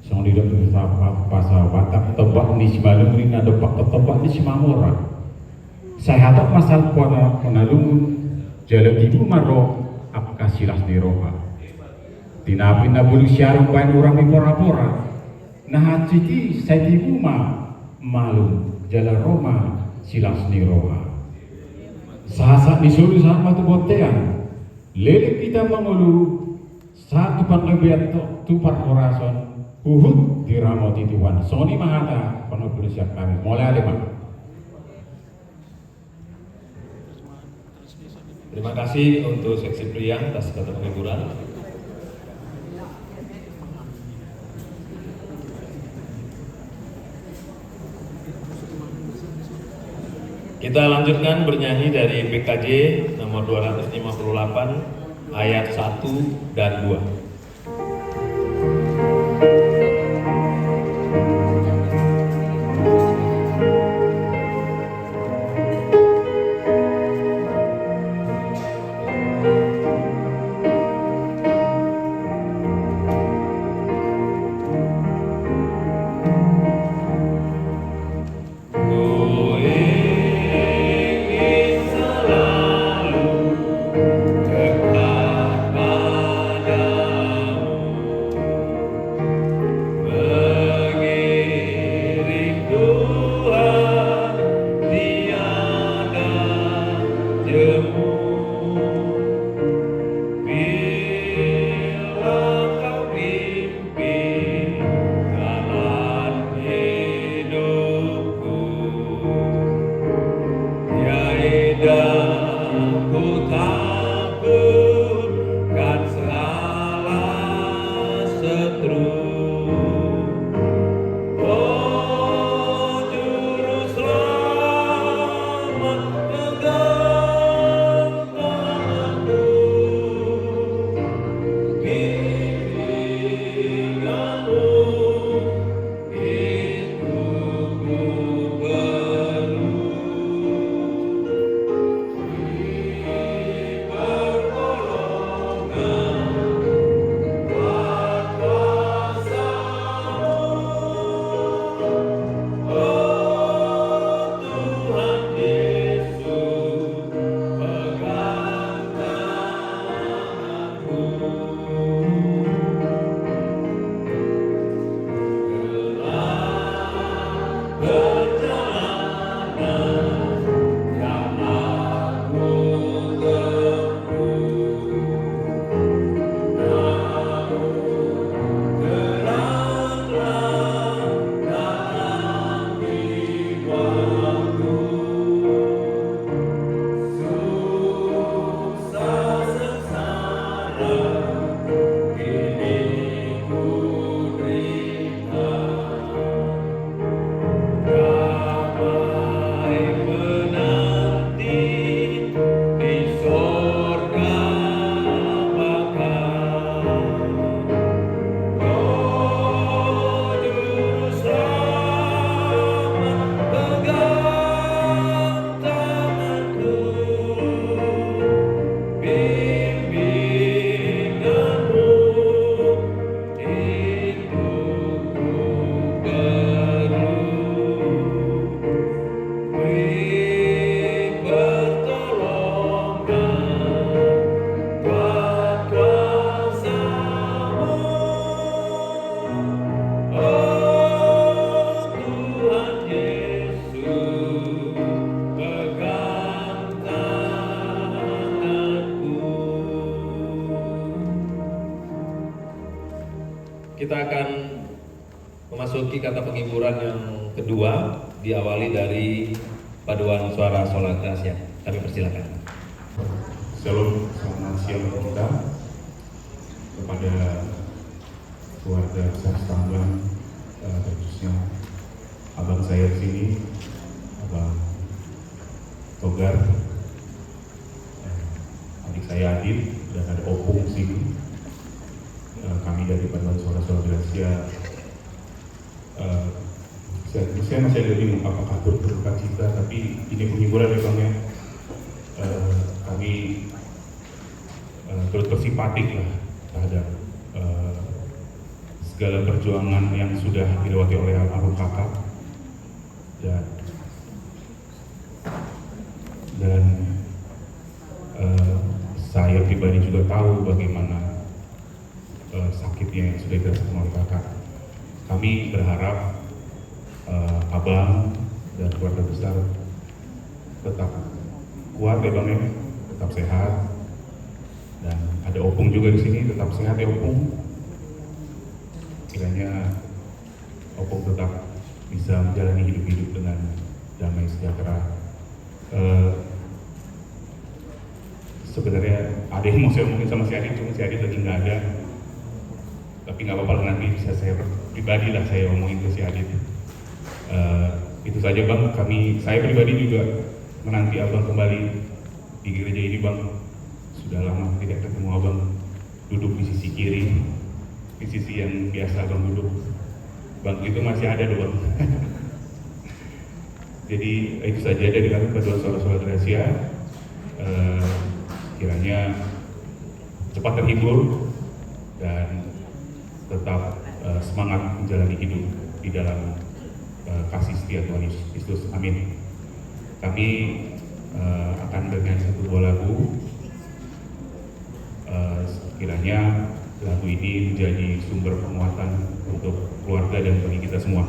song di dalam pasal batak tebak ni simalung ni ada pak tebak ni simamora saya hatok masal kuana konalung jalan ibu maro apka silas di roha tinapin na bulu syarung bain orang di pora-pora nah citi saya ibu malum jalan Roma silas di roha sahasak disuruh sama tu botean lele kita mengulu satu panglebiat tu par orason Uhud diramoti Tuhan. Soni mahata penuh siap kami. Mulai ada Pak. Terima kasih untuk seksi pria atas kata penghiburan. Kita lanjutkan bernyanyi dari PKJ nomor 258 ayat 1 dan 2. Selalu kekal pada memasuki kata penghiburan yang kedua, diawali dari paduan suara sholat Gracia. Kami persilakan. Shalom, selamat siang kita kepada keluarga besar Stambang, khususnya abang saya di sini, abang Togar, adik saya Adit, dan ada opung di sini. Kami dari paduan suara Gracia. Saya masih ada bingung apakah berduka cita, tapi ini penghiburan ya bang ya. Kami turut bersimpatik lah terhadap segala perjuangan yang sudah dilewati oleh almarhum kakak, dan saya pribadi juga tahu bagaimana sakitnya yang sudah dirasakan oleh kakak. Kami berharap abang dan keluarga besar tetap kuat ya bang ya, tetap sehat, dan ada opung juga di sini, tetap sehat ya opung. Kiranya opung tetap bisa menjalani hidup dengan damai sejahtera. Sebenarnya ada yang mau saya omongin sama si Adit, cuma si Adit lagi nggak ada. Tapi nggak apa-apa, nanti bisa saya pribadi lah saya omongin ke si Adit. Itu saja bang, saya pribadi juga menanti abang kembali di gereja ini bang. Sudah lama tidak ketemu abang duduk di sisi kiri, di sisi yang biasa abang duduk. Bang itu masih ada doh bang. Jadi itu saja dari kami paduan suara Gracia. Kiranya cepat terhibur dan tetap semangat menjalani hidup di dalam kasih setia Tuhan Yesus Kristus. Amin. Kami akan bernyanyi satu buah lagu. Kiranya lagu ini menjadi sumber penguatan untuk keluarga dan bagi kita semua.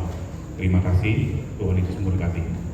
Terima kasih. Tuhan Yesus memberkati.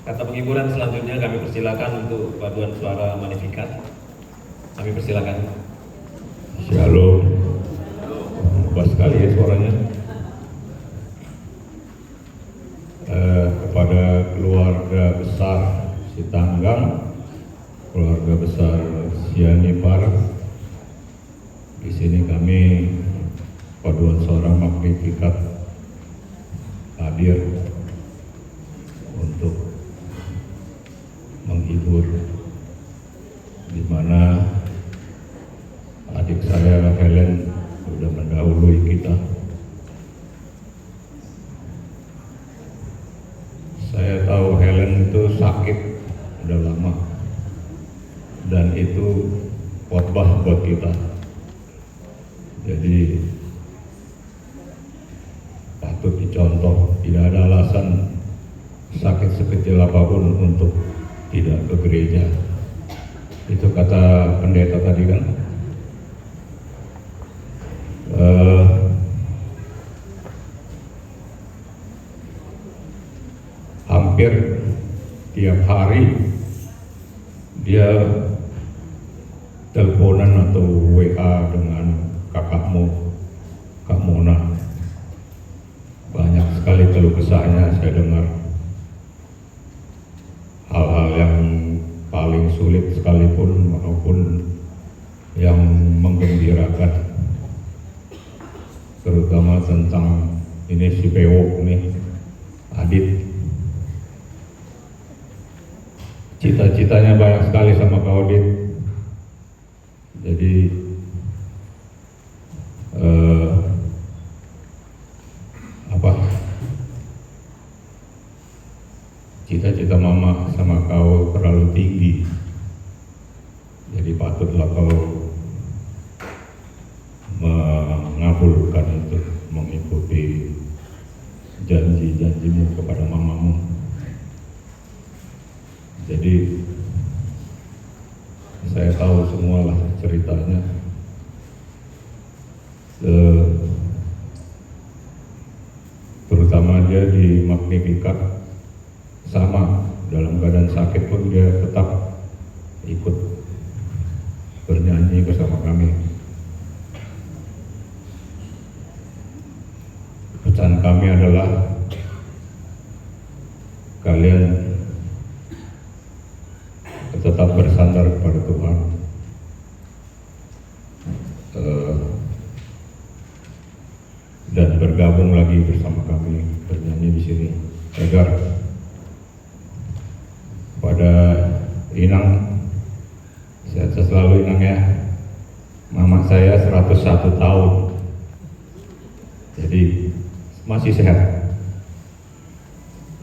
Kata penghiburan selanjutnya kami persilakan untuk paduan suara Magnificat. Kami persilakan. Shalom. Pas sekali ya suaranya. Kepada keluarga besar Sitanggang, keluarga besar Sianipar, di sini kami paduan suara Magnificat hadir untuk menghibur, di mana adik saya Helen sudah mendahului kita. Saya tahu Helen itu sakit udah lama, dan itu khotbah buat kita. Jadi patut dicontoh, tidak ada alasan sakit sekecil apapun untuk tidak ke gereja. Itu kata pendeta tadi kan. Hampir tiap hari dia teleponan atau WA dengan kakakmu, Kak Mona. Banyak sekali keluh kesahnya saya dengar. Hal-hal yang paling sulit sekalipun maupun yang menggembirakan, terutama tentang ini si Bewok nih, Adit. Cita-citanya banyak sekali sama Kak Adit. Jadi cita-cita mama sama kau terlalu tinggi, jadi patutlah kau mengabulkan itu, mengikuti janji-janjimu kepada mamamu. Jadi saya tahu semualah ceritanya. Terutama dia di Magnificat, sama dalam keadaan sakit pun dia tetap ikut bernyanyi bersama kami. Pesan kami adalah kalian tetap bersandar kepada Tuhan, dan bergabung lagi bersama kami bernyanyi di sini, agar pada Inang, sehat selalu Inang ya. Mama saya 101 tahun, jadi masih sehat.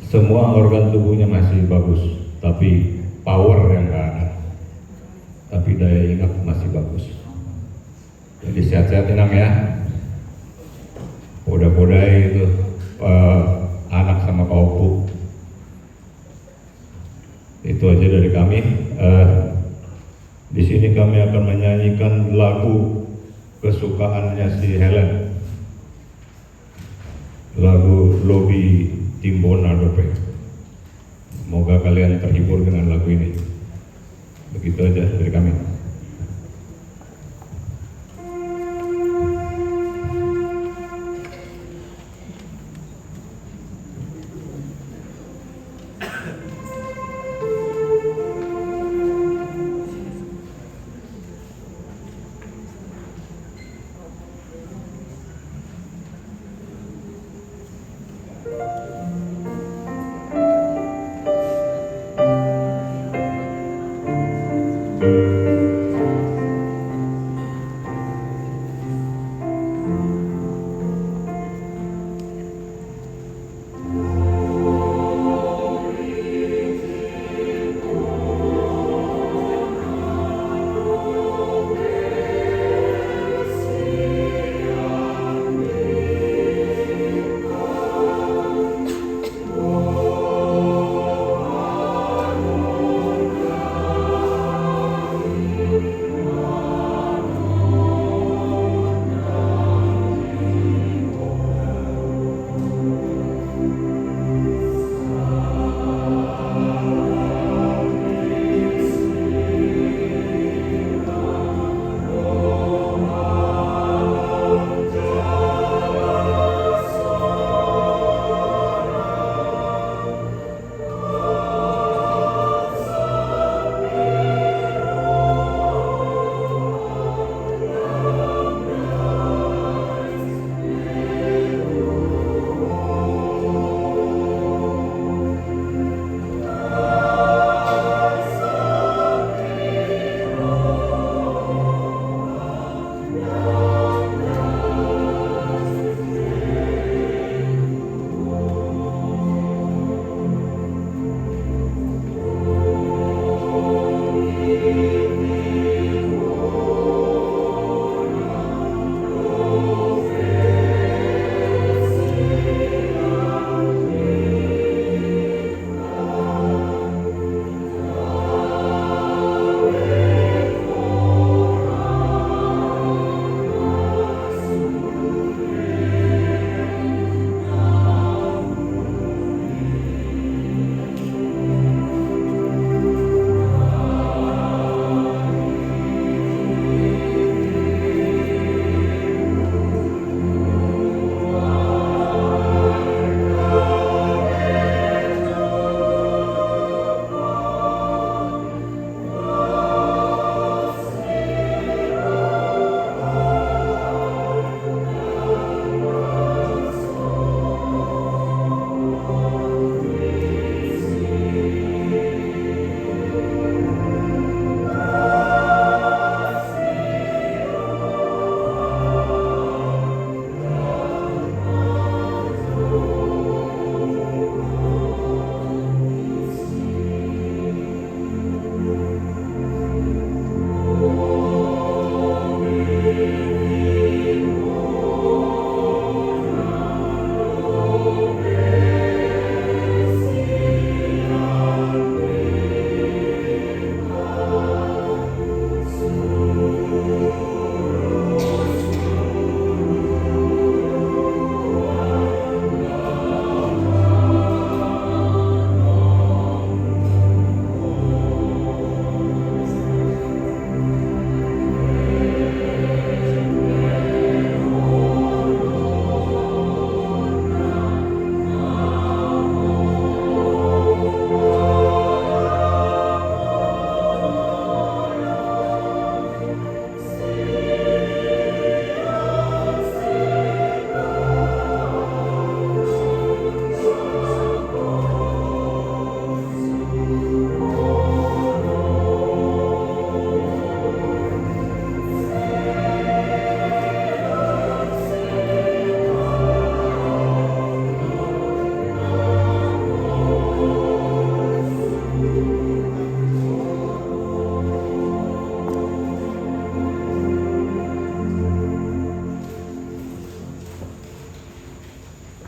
Semua organ tubuhnya masih bagus, tapi power yang nggak ada, tapi daya ingat masih bagus. Jadi sehat-sehat Inang ya. Podai itu anak sama Kak Opu. Itu aja dari kami. Di sini kami akan menyanyikan lagu kesukaannya si Helen, lagu Lobi Timbona Dope. Semoga kalian terhibur dengan lagu ini. Begitu aja dari kami.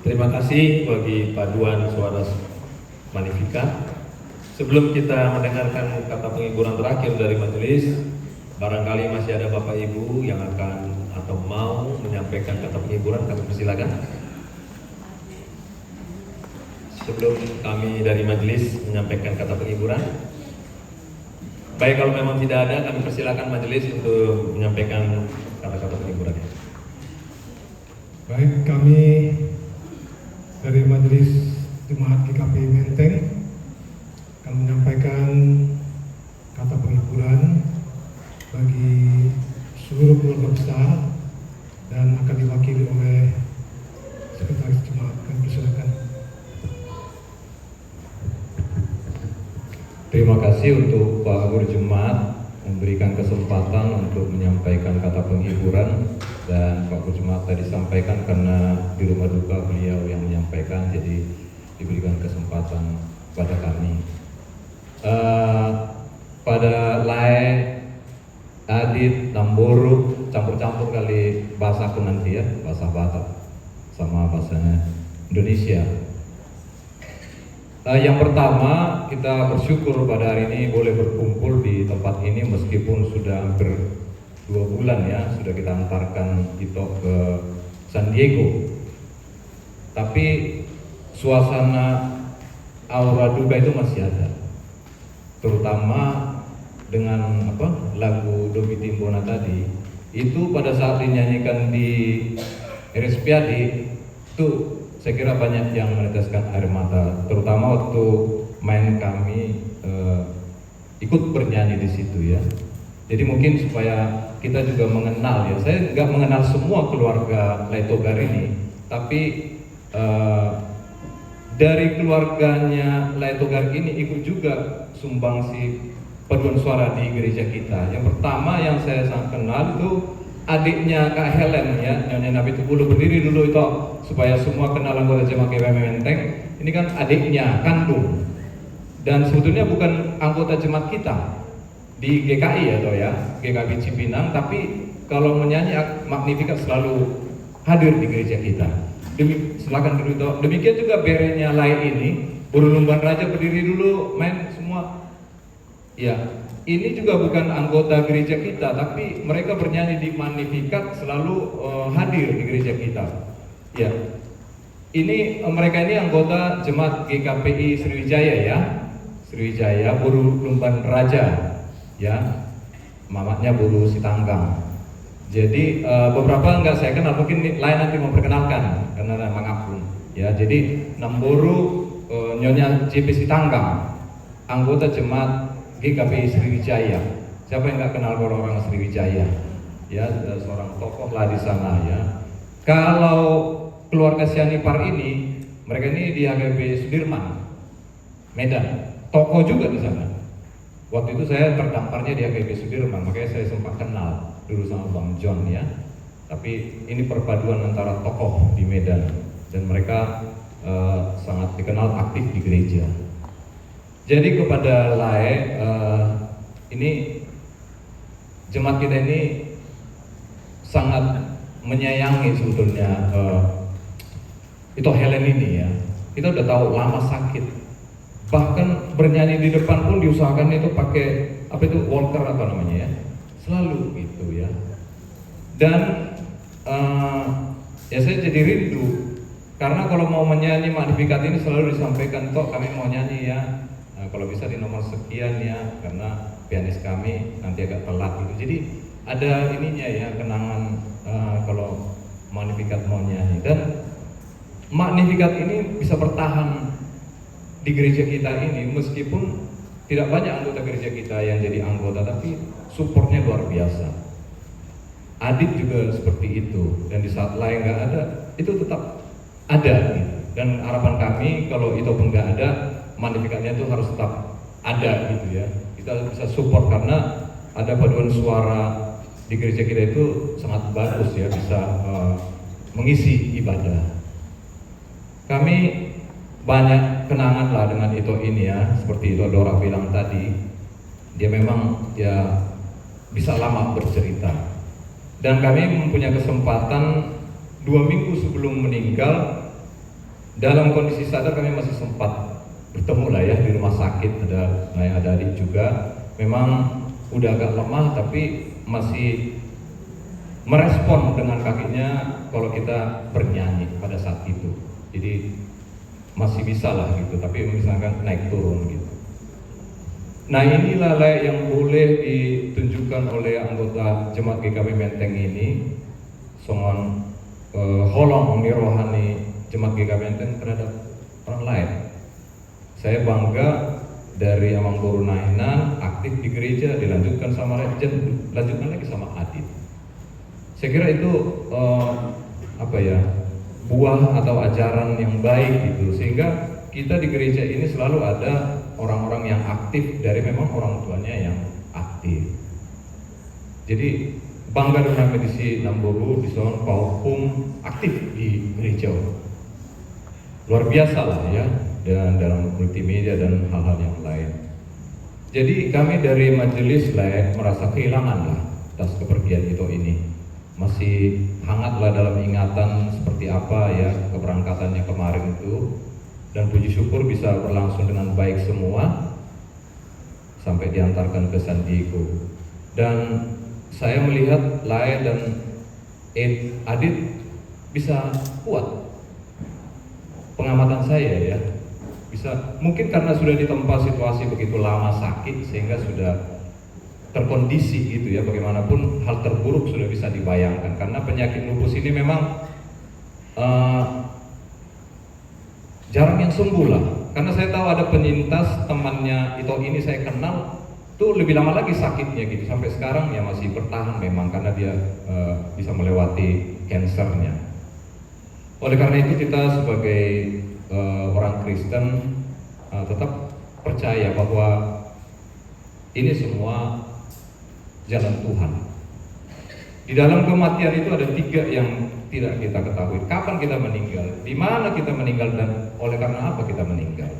Terima kasih bagi paduan suara Magnificat. Sebelum kita mendengarkan kata penghiburan terakhir dari majelis, barangkali masih ada Bapak Ibu yang akan atau mau menyampaikan kata penghiburan, kami persilakan. Sebelum kami dari majelis menyampaikan kata penghiburan. Baik, kalau memang tidak ada, kami persilakan majelis untuk menyampaikan kata-kata penghiburannya. Baik, kami dari Majelis Jemaat GKP Menteng akan menyampaikan kata penghiburan bagi seluruh keluarga besar dan akan diwakili oleh Sekretaris Jemaat. Kami persilakan. Terima kasih untuk Pak Guru Jemaat memberikan kesempatan untuk menyampaikan kata penghiburan, dan Pak Guru Jemaat tadi sampaikan karena di rumah duka beliau yang menyampaikan, jadi diberikan kesempatan pada kami. Pada Lae, Adit, Namburu, campur-campur kali bahasa aku nanti ya, bahasa Batak sama bahasa Indonesia. Yang pertama, kita bersyukur pada hari ini boleh berkumpul di tempat ini meskipun sudah hampir 2 bulan ya, sudah kita antarkan Ito ke San Diego. Tapi suasana aura duka itu masih ada. Terutama dengan lagu Dobi Timbona tadi, itu pada saat dinyanyikan di RSPAD itu saya kira banyak yang meneteskan air mata, terutama waktu main kami ikut bernyanyi di situ ya. Jadi mungkin supaya kita juga mengenal ya, saya nggak mengenal semua keluarga Laetogar ini, tapi dari keluarganya Laetogar ini ikut juga sumbangsi paduan suara di gereja kita. Yang pertama yang saya sangat kenal itu adiknya Kak Helen ya, Nyonya Nabi Tupulu, berdiri dulu itu supaya semua kenal anggota jemaat GKP Menteng. Ini kan adiknya kandung dan sebetulnya bukan anggota jemaat kita. di GKI atau ya GKI Cipinang, tapi kalau menyanyi Magnificat selalu hadir di gereja kita. Silakan dulu toh. Demikian juga berenya lain ini, Buru Lumban Raja berdiri dulu, main semua. Ya, ini juga bukan anggota gereja kita, tapi mereka bernyanyi di Magnificat selalu hadir di gereja kita. Ya, ini mereka ini anggota jemaat GKPI Sriwijaya ya, Sriwijaya Buru Lumban Raja, ya, mamaknya Buru Sitanggang. Jadi beberapa nggak saya kenal, mungkin lain nanti memperkenalkan karena memang akun. Ya, jadi Namburu Nyonya JP Sitanggang, anggota jemaat GKPI Sriwijaya. Siapa yang nggak kenal orang-orang Sriwijaya? Ya, seorang tokoh lah di sana ya. Kalau keluarga Sianipar ini, mereka ini di HGP Sudirman, Medan, tokoh juga di sana. Waktu itu saya terdamparnya di HGP Sudirman, makanya saya sempat kenal dulu sama Bang John ya. Tapi ini perpaduan antara tokoh di Medan dan mereka sangat dikenal aktif di gereja. Jadi kepada Lae, ini jemaat kita ini sangat menyayangi sebetulnya itu Helen ini ya. Kita udah tahu lama sakit, bahkan bernyanyi di depan pun diusahakan itu pakai apa itu walker apa namanya ya, selalu gitu ya. Dan ya saya jadi rindu karena kalau mau menyanyi Magnificat ini selalu disampaikan toh kami mau nyanyi ya. Nah, kalau bisa di nomor sekian ya, karena pianis kami nanti agak telat gitu. Jadi ada ininya ya, kenangan kalau Magnificat mau nyanyi. Dan Magnificat ini bisa bertahan di gereja kita ini meskipun tidak banyak anggota gereja kita yang jadi anggota, tapi supportnya luar biasa. Adit juga seperti itu, dan di saat lain nggak ada, itu tetap ada gitu. Dan harapan kami kalau itu pun nggak ada, Magnificatnya itu harus tetap ada gitu ya. Kita bisa support karena ada paduan suara di gereja kita itu sangat bagus ya, bisa mengisi ibadah. Kami banyak kenangan lah dengan itu ini ya, seperti itu Dora bilang tadi. Dia memang ya bisa lama bercerita. Dan kami mempunyai kesempatan 2 minggu sebelum meninggal, dalam kondisi sadar kami masih sempat bertemu lah ya di rumah sakit. Ada adik juga, memang udah agak lemah tapi masih merespon dengan kakinya kalau kita bernyanyi pada saat itu. Jadi masih bisa lah gitu, tapi misalkan naik turun gitu. Nah inilah yang boleh ditunjukkan oleh anggota Jemaat GKP Menteng ini, songon holong rohani Jemaat GKP Menteng terhadap orang lain. Saya bangga dari Amang Boru Nainan, aktif di gereja, dilanjutkan sama lanjutkan lagi sama Adit. Saya kira itu apa ya, buah atau ajaran yang baik gitu, sehingga kita di gereja ini selalu ada orang-orang yang aktif dari memang orang tuanya yang aktif. Jadi bangga dengan medisi Namboru di Son Paukum aktif di gereja, luar biasa lah ya, dan dalam multimedia dan hal-hal yang lain. Jadi kami dari majelis merasa kehilangan lah atas kepergian itu ini. Masih hangatlah dalam ingatan seperti apa ya keberangkatannya kemarin itu, dan puji syukur bisa berlangsung dengan baik semua sampai diantarkan ke San Diego. Dan saya melihat Lae dan Adit bisa kuat, pengamatan saya ya, bisa mungkin karena sudah ditempa situasi begitu lama sakit sehingga sudah terkondisi gitu ya. Bagaimanapun hal terburuk sudah bisa dibayangkan, karena penyakit lupus ini memang jarang yang sembuh lah. Karena saya tahu ada penyintas temannya Ito ini saya kenal tuh lebih lama lagi sakitnya gitu, sampai sekarang ya masih bertahan memang karena dia bisa melewati kansernya. Oleh karena itu kita sebagai orang Kristen tetap percaya bahwa ini semua jalan Tuhan. Di dalam kematian itu ada 3 yang tidak kita ketahui. Kapan kita meninggal, di mana kita meninggal, dan oleh karena apa kita meninggal.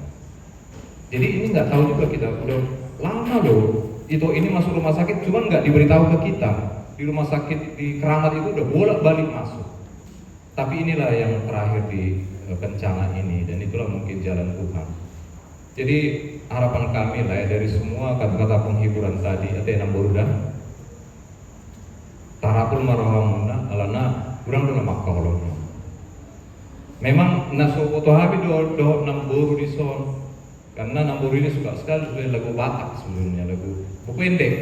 Jadi ini nggak tahu juga kita, udah lama loh Ito ini masuk rumah sakit, cuman nggak diberitahu ke kita. Di rumah sakit di Keramat itu udah bolak-balik masuk. Tapi inilah yang terakhir di Kencana ini, dan itulah mungkin jalan Tuhan. Jadi harapan kami lah ya, dari semua kata-kata penghiburan tadi, ada yang borudah, tarapul marhamuna alana kurang dalam makolong. Memang nasu foto habis do namburu di son, karena namburu ini suka sekali sebenarnya lagu Batak, sebelumnya lagu buku pendek.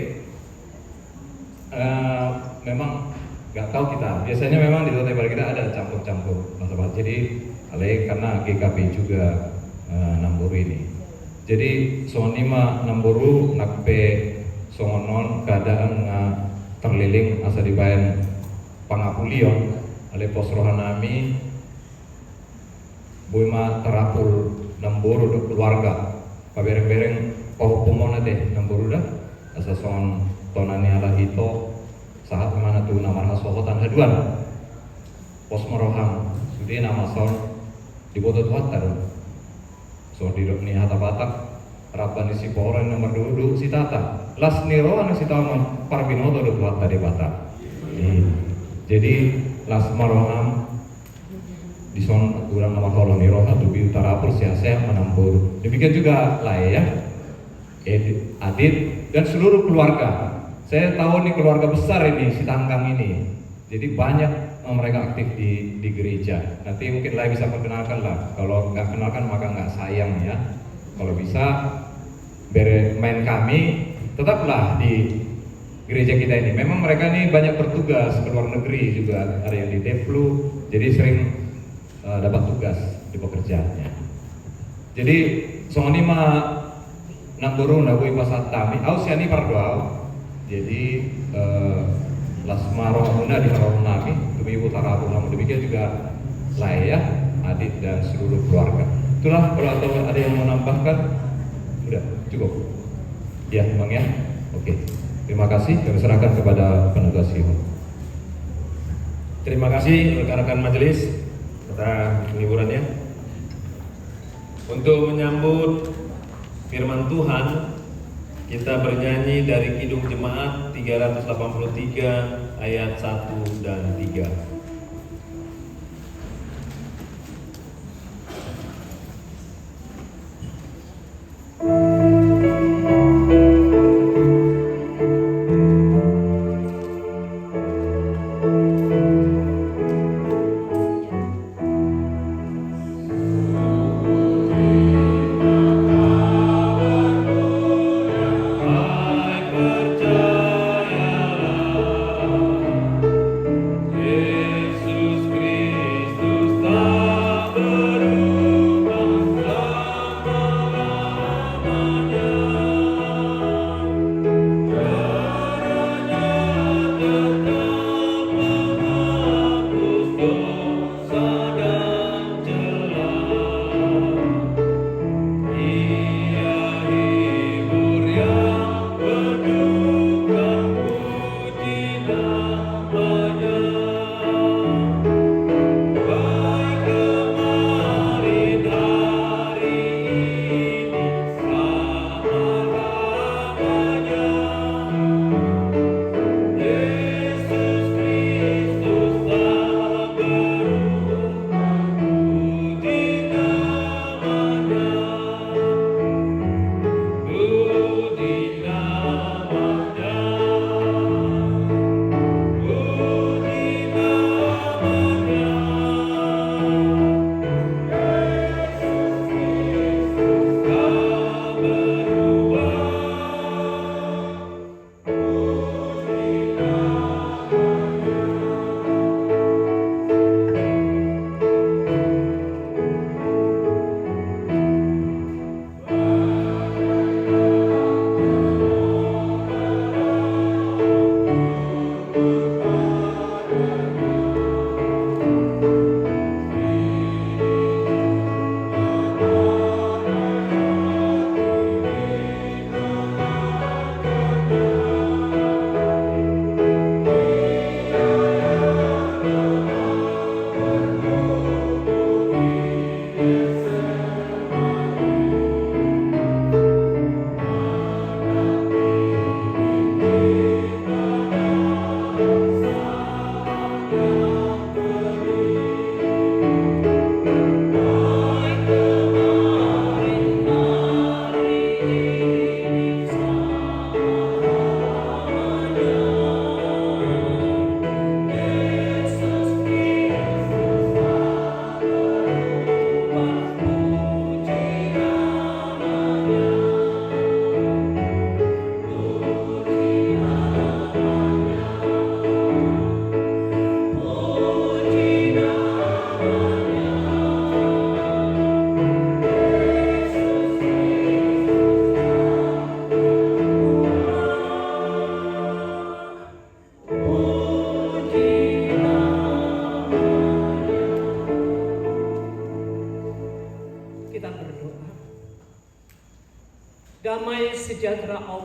Memang nggak tahu kita, biasanya memang di Kota Ibarat kita ada campur-campur bahasa Batak. Jadi karena GKP juga namburu ini. Jadi sonima namburu nakpe songonon keadaan terliling asa dibayan pangapulion ale pos rohanami buima terapul namburu do keluarga pabereng-bereng poh pumona deh namburu dah asa songon tonani ala hito saat mana tuh nama hasohotan haduan pos meroham sudi nama son dibotot watar so di ni hata Batak rapan di si poren nomor dulu si tata las niro anu si tahu parbinoto do tuat tadi Batak. Jadi las maroham di son urang nama koloni roha tubi utara persiasnya menambur. Demikian juga lah ya Adit dan seluruh keluarga. Saya tahu nih keluarga besar ini si Tangkang ini. Jadi banyak mereka aktif di gereja. Nanti mungkin lah bisa perkenalkan lah. Kalau nggak kenalkan maka nggak sayang ya. Kalau bisa main kami tetaplah di gereja kita ini. Memang mereka ini banyak bertugas ke luar negeri juga. Ada yang di Deplu. Jadi sering dapat tugas di pekerjaannya. Jadi songonima namburu nabui pasatami. Ausiani pardoau. Jadi lasmaro muna di Haronami demi utara Haronami. Demikian juga Laya, Adit dan seluruh keluarga. Itulah kalau ada yang mau nambahkan, udah cukup. Ya, Bang ya. Oke. Terima kasih. Kami serahkan kepada penugas Yuhun. Terima kasih rekan-rekan majelis atas penghiburannya. Untuk menyambut firman Tuhan, kita bernyanyi dari Kidung Jemaat 383 ayat 1 dan 3. Yeah.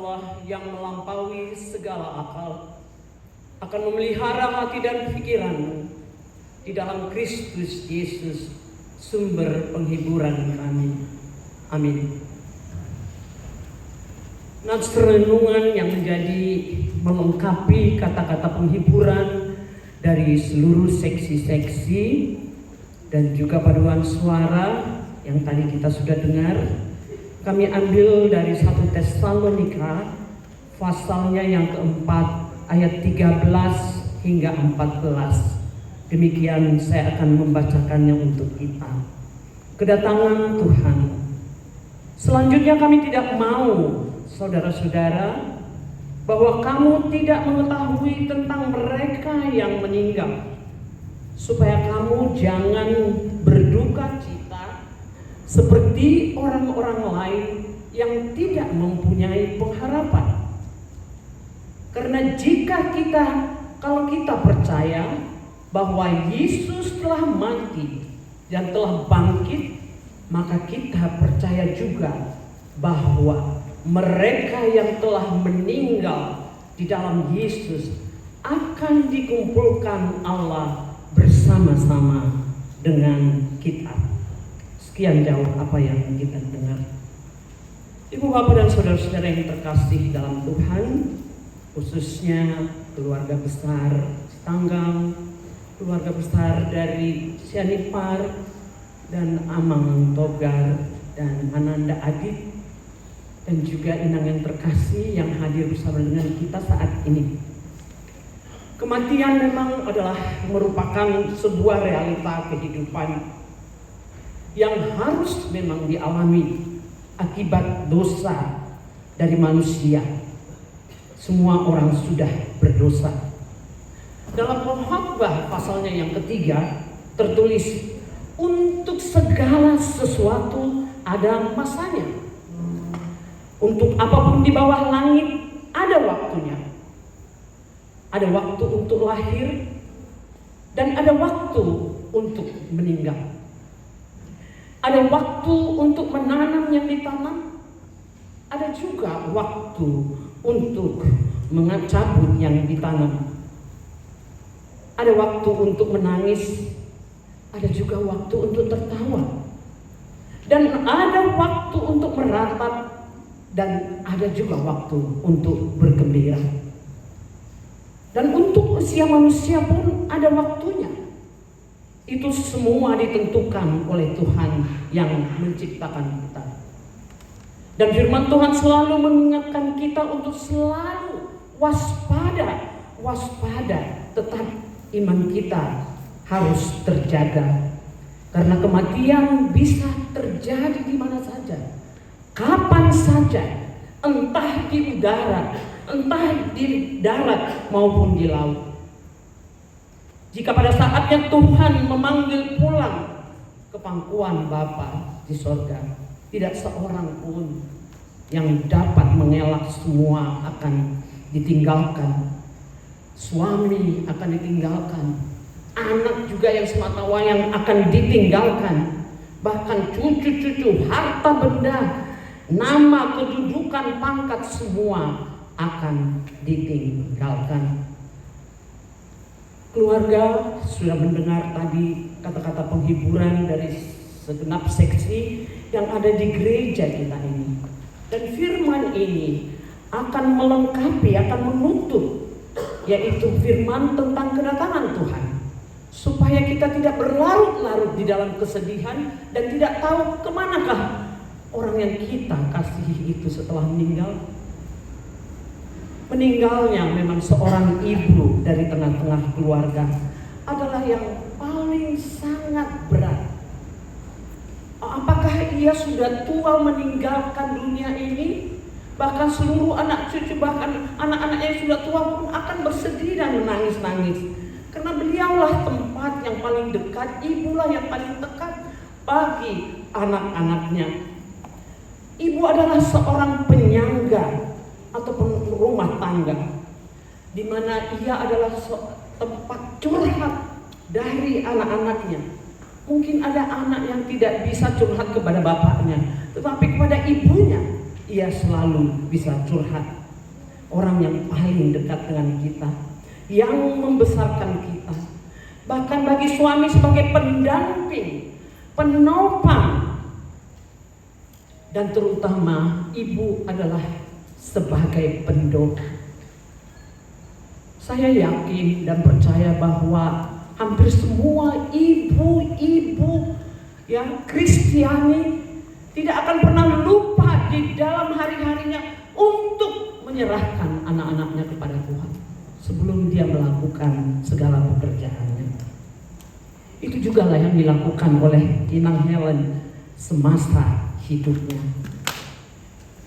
Allah yang melampaui segala akal akan memelihara hati dan pikiranmu di dalam Kristus Yesus, sumber penghiburan kami. Amin. Nats renungan yang menjadi melengkapi kata-kata penghiburan dari seluruh seksi-seksi dan juga paduan suara yang tadi kita sudah dengar, kami ambil dari 1 Tesalonika pasalnya yang keempat ayat 13 hingga 14. Demikian saya akan membacakannya untuk kita. Kedatangan Tuhan. Selanjutnya kami tidak mau, saudara-saudara, bahwa kamu tidak mengetahui tentang mereka yang meninggal, supaya kamu jangan berduka cita seperti orang-orang lain yang tidak mempunyai pengharapan. Karena kalau kita percaya bahwa Yesus telah mati dan telah bangkit, maka kita percaya juga bahwa mereka yang telah meninggal di dalam Yesus akan dikumpulkan Allah bersama-sama dengan kita. Sekian jauh apa yang kita dengar. Ibu bapak dan saudara-saudara yang terkasih dalam Tuhan, khususnya keluarga besar Tanggang, keluarga besar dari Sianipar dan Amang Togar dan Ananda Adit, dan juga Inang yang terkasih yang hadir bersama dengan kita saat ini. Kematian memang adalah merupakan sebuah realita kehidupan yang harus memang dialami akibat dosa dari manusia. Semua orang sudah berdosa. Dalam Pengkhotbah pasalnya yang ketiga tertulis, untuk segala sesuatu ada masanya. Untuk apapun di bawah langit ada waktunya. Ada waktu untuk lahir dan ada waktu untuk meninggal. Ada waktu untuk menanam yang ditanam. Ada juga waktu untuk mengacabut yang ditanam. Ada waktu untuk menangis. Ada juga waktu untuk tertawa. Dan ada waktu untuk meratap. Dan ada juga waktu untuk bergembira. Dan untuk usia manusia pun ada waktunya. Itu semua ditentukan oleh Tuhan yang menciptakan kita. Dan firman Tuhan selalu mengingatkan kita untuk selalu waspada. Tetap iman kita harus terjaga. Karena kematian bisa terjadi di mana saja, kapan saja, entah di udara, entah di darat maupun di laut. Jika pada saatnya Tuhan memanggil pulang ke pangkuan Bapa di sorga, tidak seorang pun yang dapat mengelak, semua akan ditinggalkan. Suami akan ditinggalkan, anak juga yang sematawayang akan ditinggalkan, bahkan cucu-cucu, harta benda, nama, kedudukan, pangkat, semua akan ditinggalkan. Keluarga sudah mendengar tadi kata-kata penghiburan dari segenap seksi yang ada di gereja kita ini. Dan firman ini akan melengkapi, akan menutup, yaitu firman tentang kedatangan Tuhan. Supaya kita tidak berlarut-larut di dalam kesedihan dan tidak tahu kemanakah orang yang kita kasihi itu setelah meninggal. Meninggalnya memang seorang ibu dari tengah-tengah keluarga adalah yang paling sangat berat. Apakah ia sudah tua meninggalkan dunia ini? Bahkan seluruh anak cucu, bahkan anak-anaknya yang sudah tua pun akan bersedih dan menangis-nangis. Karena beliaulah tempat yang paling dekat, ibulah yang paling dekat bagi anak-anaknya. Ibu adalah seorang penyangga atau rumah tangga, di mana ia adalah tempat curhat dari anak-anaknya. Mungkin ada anak yang tidak bisa curhat kepada bapaknya, tetapi kepada ibunya. ia selalu bisa curhat. Orang yang paling dekat dengan kita, yang membesarkan kita. Bahkan bagi suami sebagai pendamping, penopang. Dan terutama ibu adalah sebagai pendokter. Saya yakin dan percaya bahwa hampir semua ibu-ibu yang Kristiani tidak akan pernah lupa di dalam hari-harinya untuk menyerahkan anak-anaknya kepada Tuhan sebelum dia melakukan segala pekerjaannya. Itu juga lah yang dilakukan oleh Inang Helen semasa hidupnya.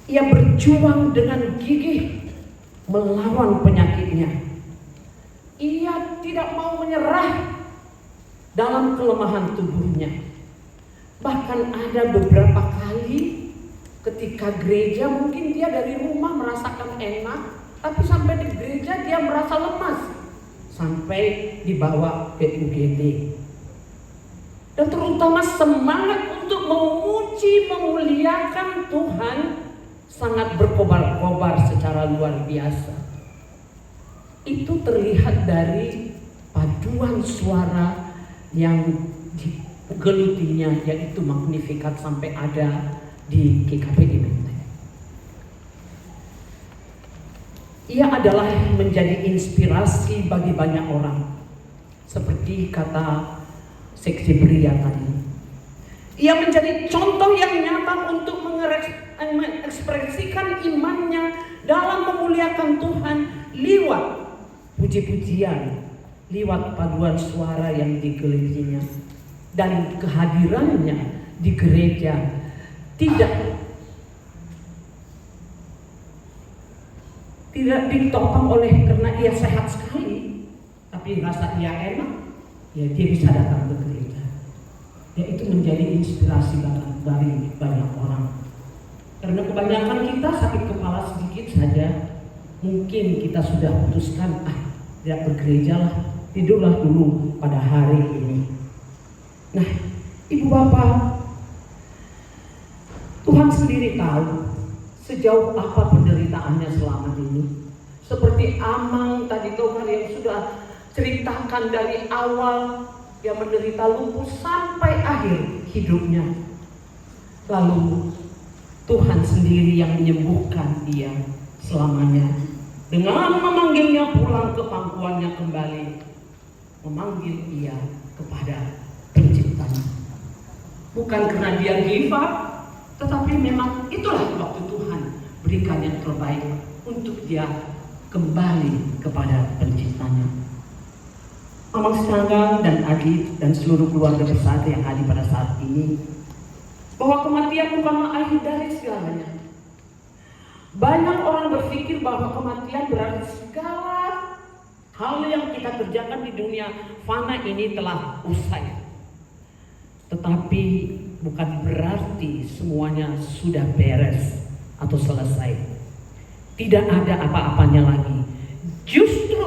Ia berjuang dengan gigih melawan penyakitnya. Ia tidak mau menyerah dalam kelemahan tubuhnya. Bahkan ada beberapa kali ketika gereja mungkin dia dari rumah merasakan enak, tapi sampai di gereja dia merasa lemas sampai dibawa ke UGD. Dan terutama semangat untuk memuji, memuliakan Tuhan sangat berkobar-kobar secara luar biasa. Itu terlihat dari paduan suara yang digelutinya, yaitu Magnificat sampai ada di GKP Menteng. Ia adalah menjadi inspirasi bagi banyak orang, seperti kata seksi pria tadi. Ia menjadi contoh yang nyata untuk mengekspresikan imannya dalam memuliakan Tuhan lewat puji-pujian, lewat paduan suara yang digelutinya, dan kehadirannya di gereja tidak ditopang oleh karena ia sehat sekali, tapi rasa ia enak, ya dia bisa datang ke gereja. Ya itu menjadi inspirasi bagi banyak orang. Karena kebanyakan kita sakit kepala sedikit saja, mungkin kita sudah putuskan, tidak bergereja lah, tidurlah dulu pada hari ini. Nah, ibu bapak, Tuhan sendiri tahu sejauh apa penderitaannya selama ini. Seperti Amang tadi Tokar yang sudah ceritakan dari awal dia menderita lumpuh sampai akhir hidupnya. Lalu Tuhan sendiri yang menyembuhkan dia selamanya dengan memanggilnya pulang ke pangkuannya kembali, memanggil ia kepada penciptanya. Bukan karena dia give up, tetapi memang itulah waktu Tuhan berikan yang terbaik untuk dia kembali kepada penciptanya. Amang Sanggang dan Adit dan seluruh keluarga besar yang hadir pada saat ini, bahwa kematian bukanlah akhir dari segalanya. Banyak orang berpikir bahwa kematian berarti segala hal yang kita kerjakan di dunia fana ini telah usai. Tetapi bukan berarti semuanya sudah beres atau selesai. Tidak ada apa-apanya lagi. Justru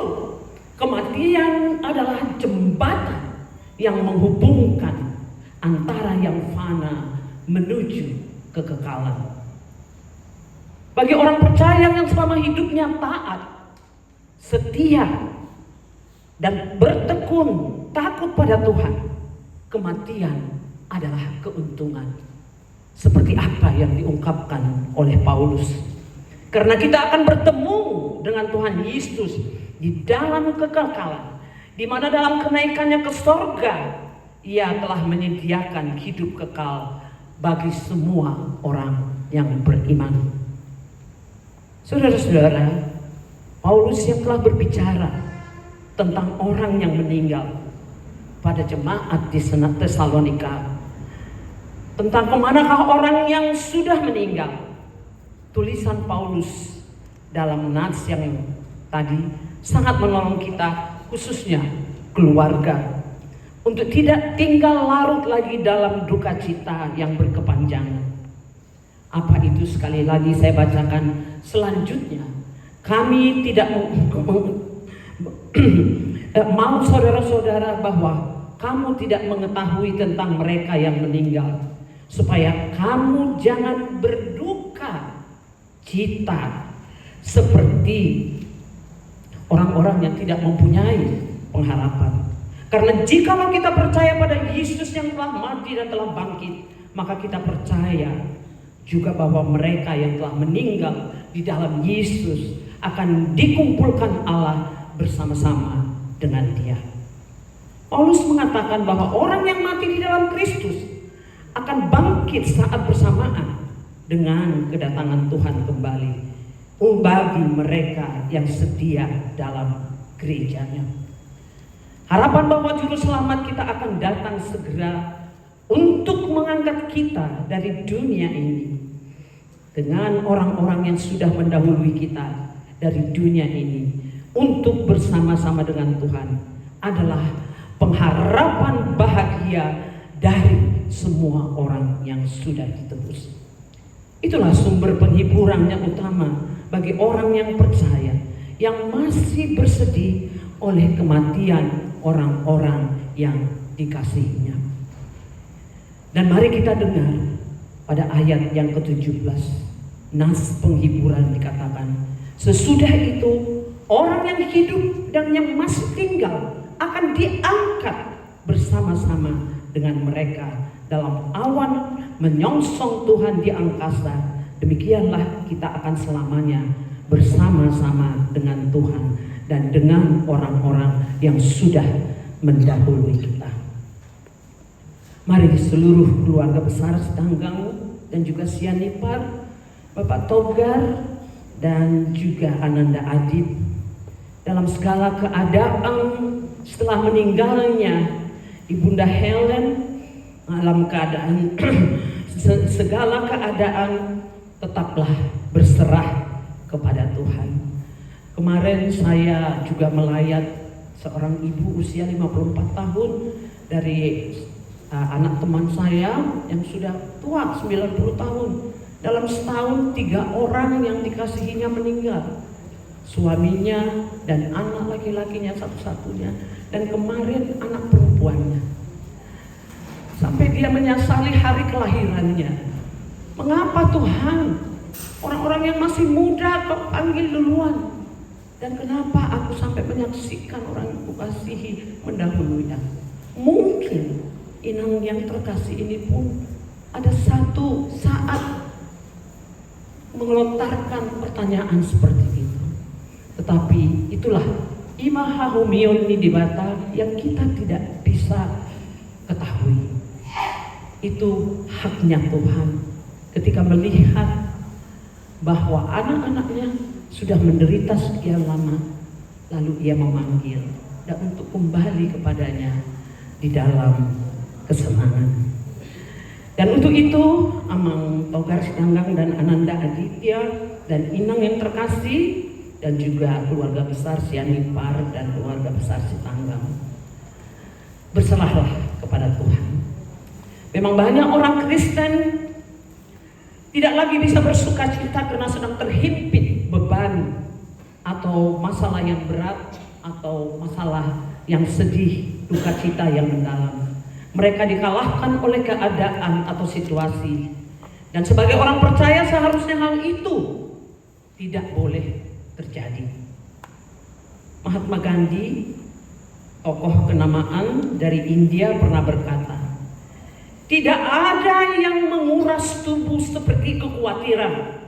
kematian adalah jembatan yang menghubungkan antara yang fana menuju kekekalan. Bagi orang percaya yang selama hidupnya taat, setia, dan bertekun takut pada Tuhan, kematian adalah keuntungan. Seperti apa yang diungkapkan oleh Paulus. Karena kita akan bertemu dengan Tuhan Yesus di dalam kekekalan, di mana dalam kenaikannya ke sorga, ia telah menyediakan hidup kekal bagi semua orang yang beriman. Saudara-saudara, Paulus yang telah berbicara tentang orang yang meninggal pada jemaat di Tesalonika, tentang kemanakah orang yang sudah meninggal. Tulisan Paulus dalam nats yang tadi sangat menolong kita, khususnya keluarga, untuk tidak tinggal larut lagi dalam duka cita yang berkepanjangan. Apa itu? Sekali lagi saya bacakan selanjutnya. Kami tidak mau saudara-saudara bahwa kamu tidak mengetahui tentang mereka yang meninggal, supaya kamu jangan berduka kita seperti orang-orang yang tidak mempunyai pengharapan. Karena jikalau kita percaya pada Yesus yang telah mati dan telah bangkit, maka kita percaya juga bahwa mereka yang telah meninggal di dalam Yesus akan dikumpulkan Allah bersama-sama dengan Dia. Paulus mengatakan bahwa orang yang mati di dalam Kristus akan bangkit saat bersamaan dengan kedatangan Tuhan kembali bagi mereka yang setia dalam gerejanya. Harapan bahwa juru selamat kita akan datang segera untuk mengangkat kita dari dunia ini dengan orang-orang yang sudah mendahului kita dari dunia ini untuk bersama-sama dengan Tuhan adalah pengharapan bahagia dari semua orang yang sudah ditebus. Itulah sumber penghiburan yang utama bagi orang yang percaya, yang masih bersedih oleh kematian orang-orang yang dikasihinya. Dan mari kita dengar pada ayat yang ke-17, nas penghiburan dikatakan, sesudah itu orang yang hidup dan yang masih tinggal akan diangkat bersama-sama dengan mereka dalam awan menyongsong Tuhan di angkasa. Demikianlah kita akan selamanya bersama-sama dengan Tuhan dan dengan orang-orang yang sudah mendahului kita. Mari seluruh keluarga besar Setanggang dan juga Sianipar, Bapak Togar dan juga Ananda Adib, dalam segala keadaan setelah meninggalnya Ibunda Helen, dalam keadaan segala keadaan tetaplah berserah kepada Tuhan. Kemarin saya juga melayat seorang ibu usia 54 tahun dari anak teman saya yang sudah tua 90 tahun. Dalam setahun 3 orang yang dikasihinya meninggal, suaminya dan anak laki-lakinya satu-satunya, dan kemarin anak perempuannya. Sampai dia menyesali hari kelahirannya. Mengapa Tuhan orang-orang yang masih muda kau panggil duluan? Dan kenapa aku sampai menyaksikan orang yang kukasihi mendahulunya? Mungkin inang yang terkasih ini pun ada satu saat melontarkan pertanyaan seperti itu. Tetapi itulah imahahumion di bata yang kita tidak bisa ketahui. Itu haknya Tuhan ketika melihat bahwa anak-anaknya sudah menderita sekian lama, lalu ia memanggil dan untuk kembali kepadanya di dalam kesenangan. Dan untuk itu Amang Togar Setanggang dan Ananda Aditya dan Inang yang terkasih dan juga keluarga besar Sianipar dan keluarga besar Setanggang, berserahlah kepada Tuhan. Memang banyak orang Kristen tidak lagi bisa bersuka cita karena sedang terhimpit beban atau masalah yang berat atau masalah yang sedih, duka cita yang mendalam. Mereka dikalahkan oleh keadaan atau situasi. Dan sebagai orang percaya seharusnya hal itu tidak boleh terjadi. Mahatma Gandhi, tokoh kenamaan dari India, pernah berkata, tidak ada yang menguras tubuh seperti kekhawatiran.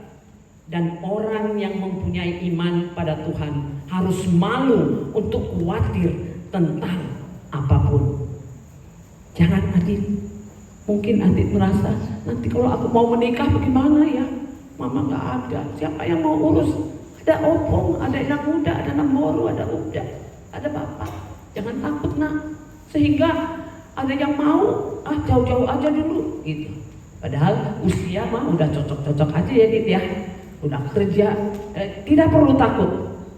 Dan orang yang mempunyai iman pada Tuhan harus malu untuk khawatir tentang apapun. Jangan Adit, mungkin Adit merasa nanti kalau aku mau menikah bagaimana ya? Mama gak ada, siapa yang mau urus? Ada opong, ada anak muda, ada namboru, ada uda, ada bapak. Jangan takut nak, sehingga ada yang mau jauh-jauh aja dulu gitu. Padahal usia mah udah cocok-cocok aja ya Dit ya, udah kerja, tidak perlu takut.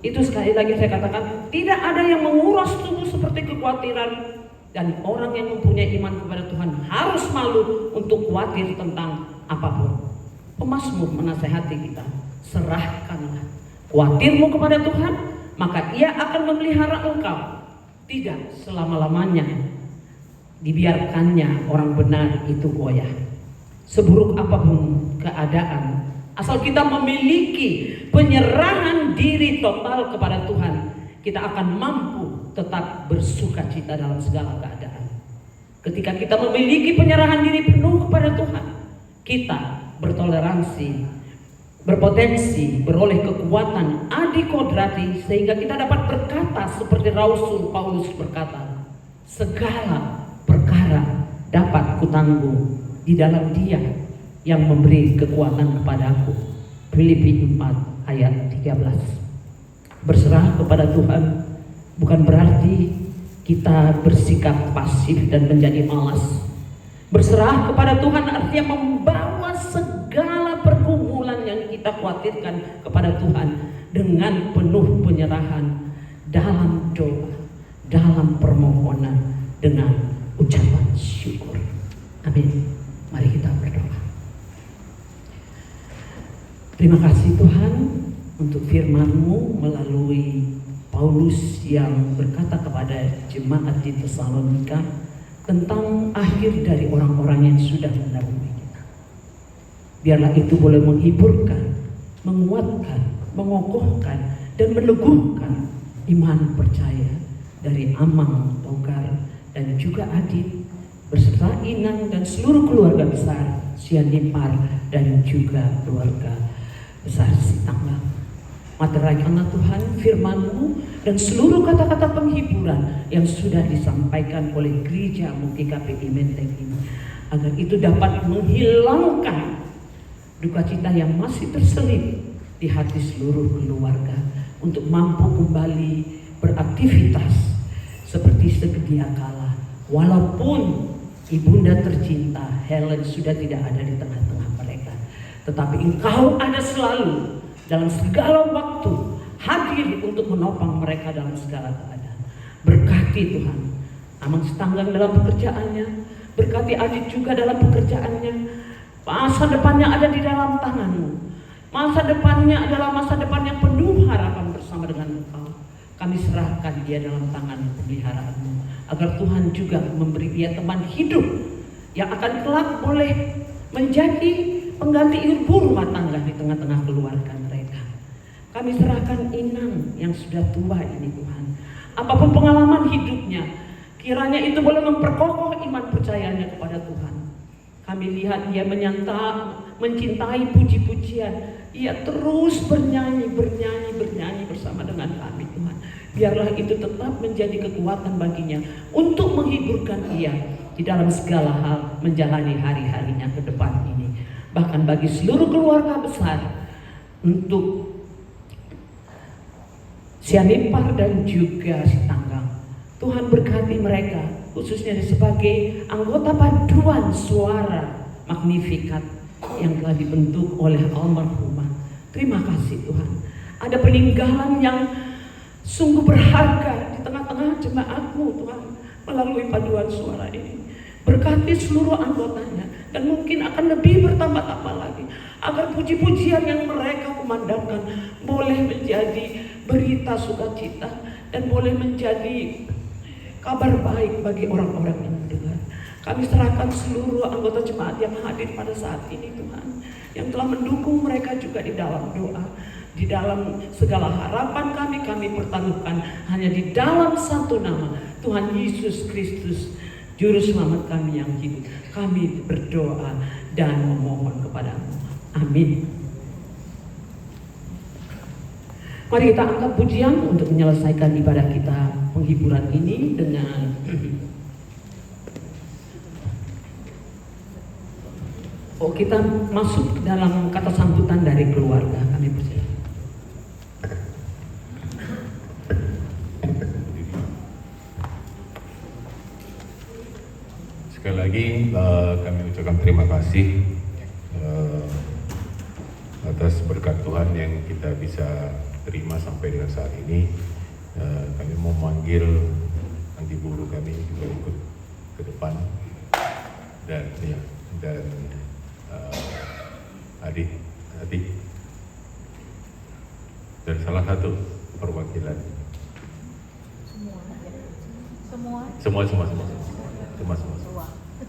Itu sekali lagi saya katakan, tidak ada yang menguras tubuh seperti kekhawatiran. Dan orang yang mempunyai iman kepada Tuhan harus malu untuk khawatir tentang apapun. Pemazmur menasehati kita, serahkanlah khawatirmu kepada Tuhan, maka Ia akan memelihara engkau. Tidak selama-lamanya dibiarkannya orang benar itu goyah. Seburuk apapun keadaan Asal kita memiliki penyerahan diri total kepada Tuhan, kita akan mampu tetap bersuka cita dalam segala keadaan. Ketika kita memiliki penyerahan diri penuh kepada Tuhan, kita bertoleransi, berpotensi beroleh kekuatan adikodrati, sehingga kita dapat berkata seperti Rasul Paulus berkata, segala perkara dapat kutanggung di dalam Dia yang memberi kekuatan kepadaku. Filipi 4 ayat 13. Berserah kepada Tuhan bukan berarti kita bersikap pasif dan menjadi malas. Berserah kepada Tuhan artinya membawa segala pergumulan yang kita khawatirkan kepada Tuhan dengan penuh penyerahan dalam doa, dalam permohonan, dengan ucapan syukur. Amin. Mari kita berdoa. Terima kasih Tuhan untuk firman-Mu melalui Paulus yang berkata kepada jemaat di Tesalonika tentang akhir dari orang-orang yang sudah mendahului kita. Biarlah itu boleh menghiburkan, menguatkan, mengokohkan, dan meneguhkan iman percaya dari Amang, Togar, dan juga Adit, beserta Inang dan seluruh keluarga besar Sianipar dan juga keluarga besar Sitanggang. Materaikanlah Tuhan firman-Mu dan seluruh kata-kata penghiburan yang sudah disampaikan oleh gereja-Mu GKPI Menteng ini, agar itu dapat menghilangkan duka cita yang masih terselip di hati seluruh keluarga, untuk mampu kembali beraktivitas seperti sedia kala. Walaupun ibunda tercinta Helen sudah tidak ada di tengah-tengah mereka, tetapi Engkau ada selalu dalam segala waktu, hadir untuk menopang mereka dalam segala keadaan. Berkati Tuhan Amang Sitanggang dalam pekerjaannya, berkati Adit juga dalam pekerjaannya. Masa depannya ada di dalam tangan-Mu. Masa depannya adalah masa depan yang penuh harapan bersama dengan Engkau. Kami serahkan dia dalam tangan pemeliharaan-Mu, agar Tuhan juga memberi dia teman hidup yang akan kelak boleh menjadi pengganti ibu rumah tangga di tengah-tengah keluarga mereka. Kami serahkan Inang yang sudah tua ini Tuhan. Apapun pengalaman hidupnya, kiranya itu boleh memperkokoh iman percayanya kepada Tuhan. Kami lihat dia mencintai puji-pujian. Ia terus bernyanyi bersama dengan kami Tuhan. Biarlah itu tetap menjadi kekuatan baginya untuk menghiburkan ia di dalam segala hal menjalani hari-harinya ke depan ini. Bahkan bagi seluruh keluarga besar, untuk Sianipar dan juga Sitanggang, Tuhan berkati mereka, khususnya sebagai anggota paduan suara Magnificat yang telah dibentuk oleh almarhumah. Terima kasih Tuhan, ada peninggalan yang sungguh berharga di tengah-tengah jemaat-Mu Tuhan melalui paduan suara ini. Berkati seluruh anggotanya, dan mungkin akan lebih bertambah-tambah lagi, agar puji-pujian yang mereka kumandangkan boleh menjadi berita sukacita dan boleh menjadi kabar baik bagi orang-orang yang mendengar. Kami serahkan seluruh anggota jemaat yang hadir pada saat ini Tuhan, yang telah mendukung mereka juga di dalam doa. Di dalam segala harapan kami pertaruhkan hanya di dalam satu nama, Tuhan Yesus Kristus, Juru Selamat kami yang hidup. Kami berdoa dan memohon kepada-Mu. Amin. Mari kita angkat pujian untuk menyelesaikan ibadah kita penghiburan ini dengan kita masuk dalam kata sambutan dari keluarga. Kami percaya. Sekali lagi kami ucapkan terima kasih atas berkat Tuhan yang kita bisa terima sampai dengan saat ini. Kami mau manggil nanti guru kami juga ikut ke depan, dan adik dan salah satu perwakilan semua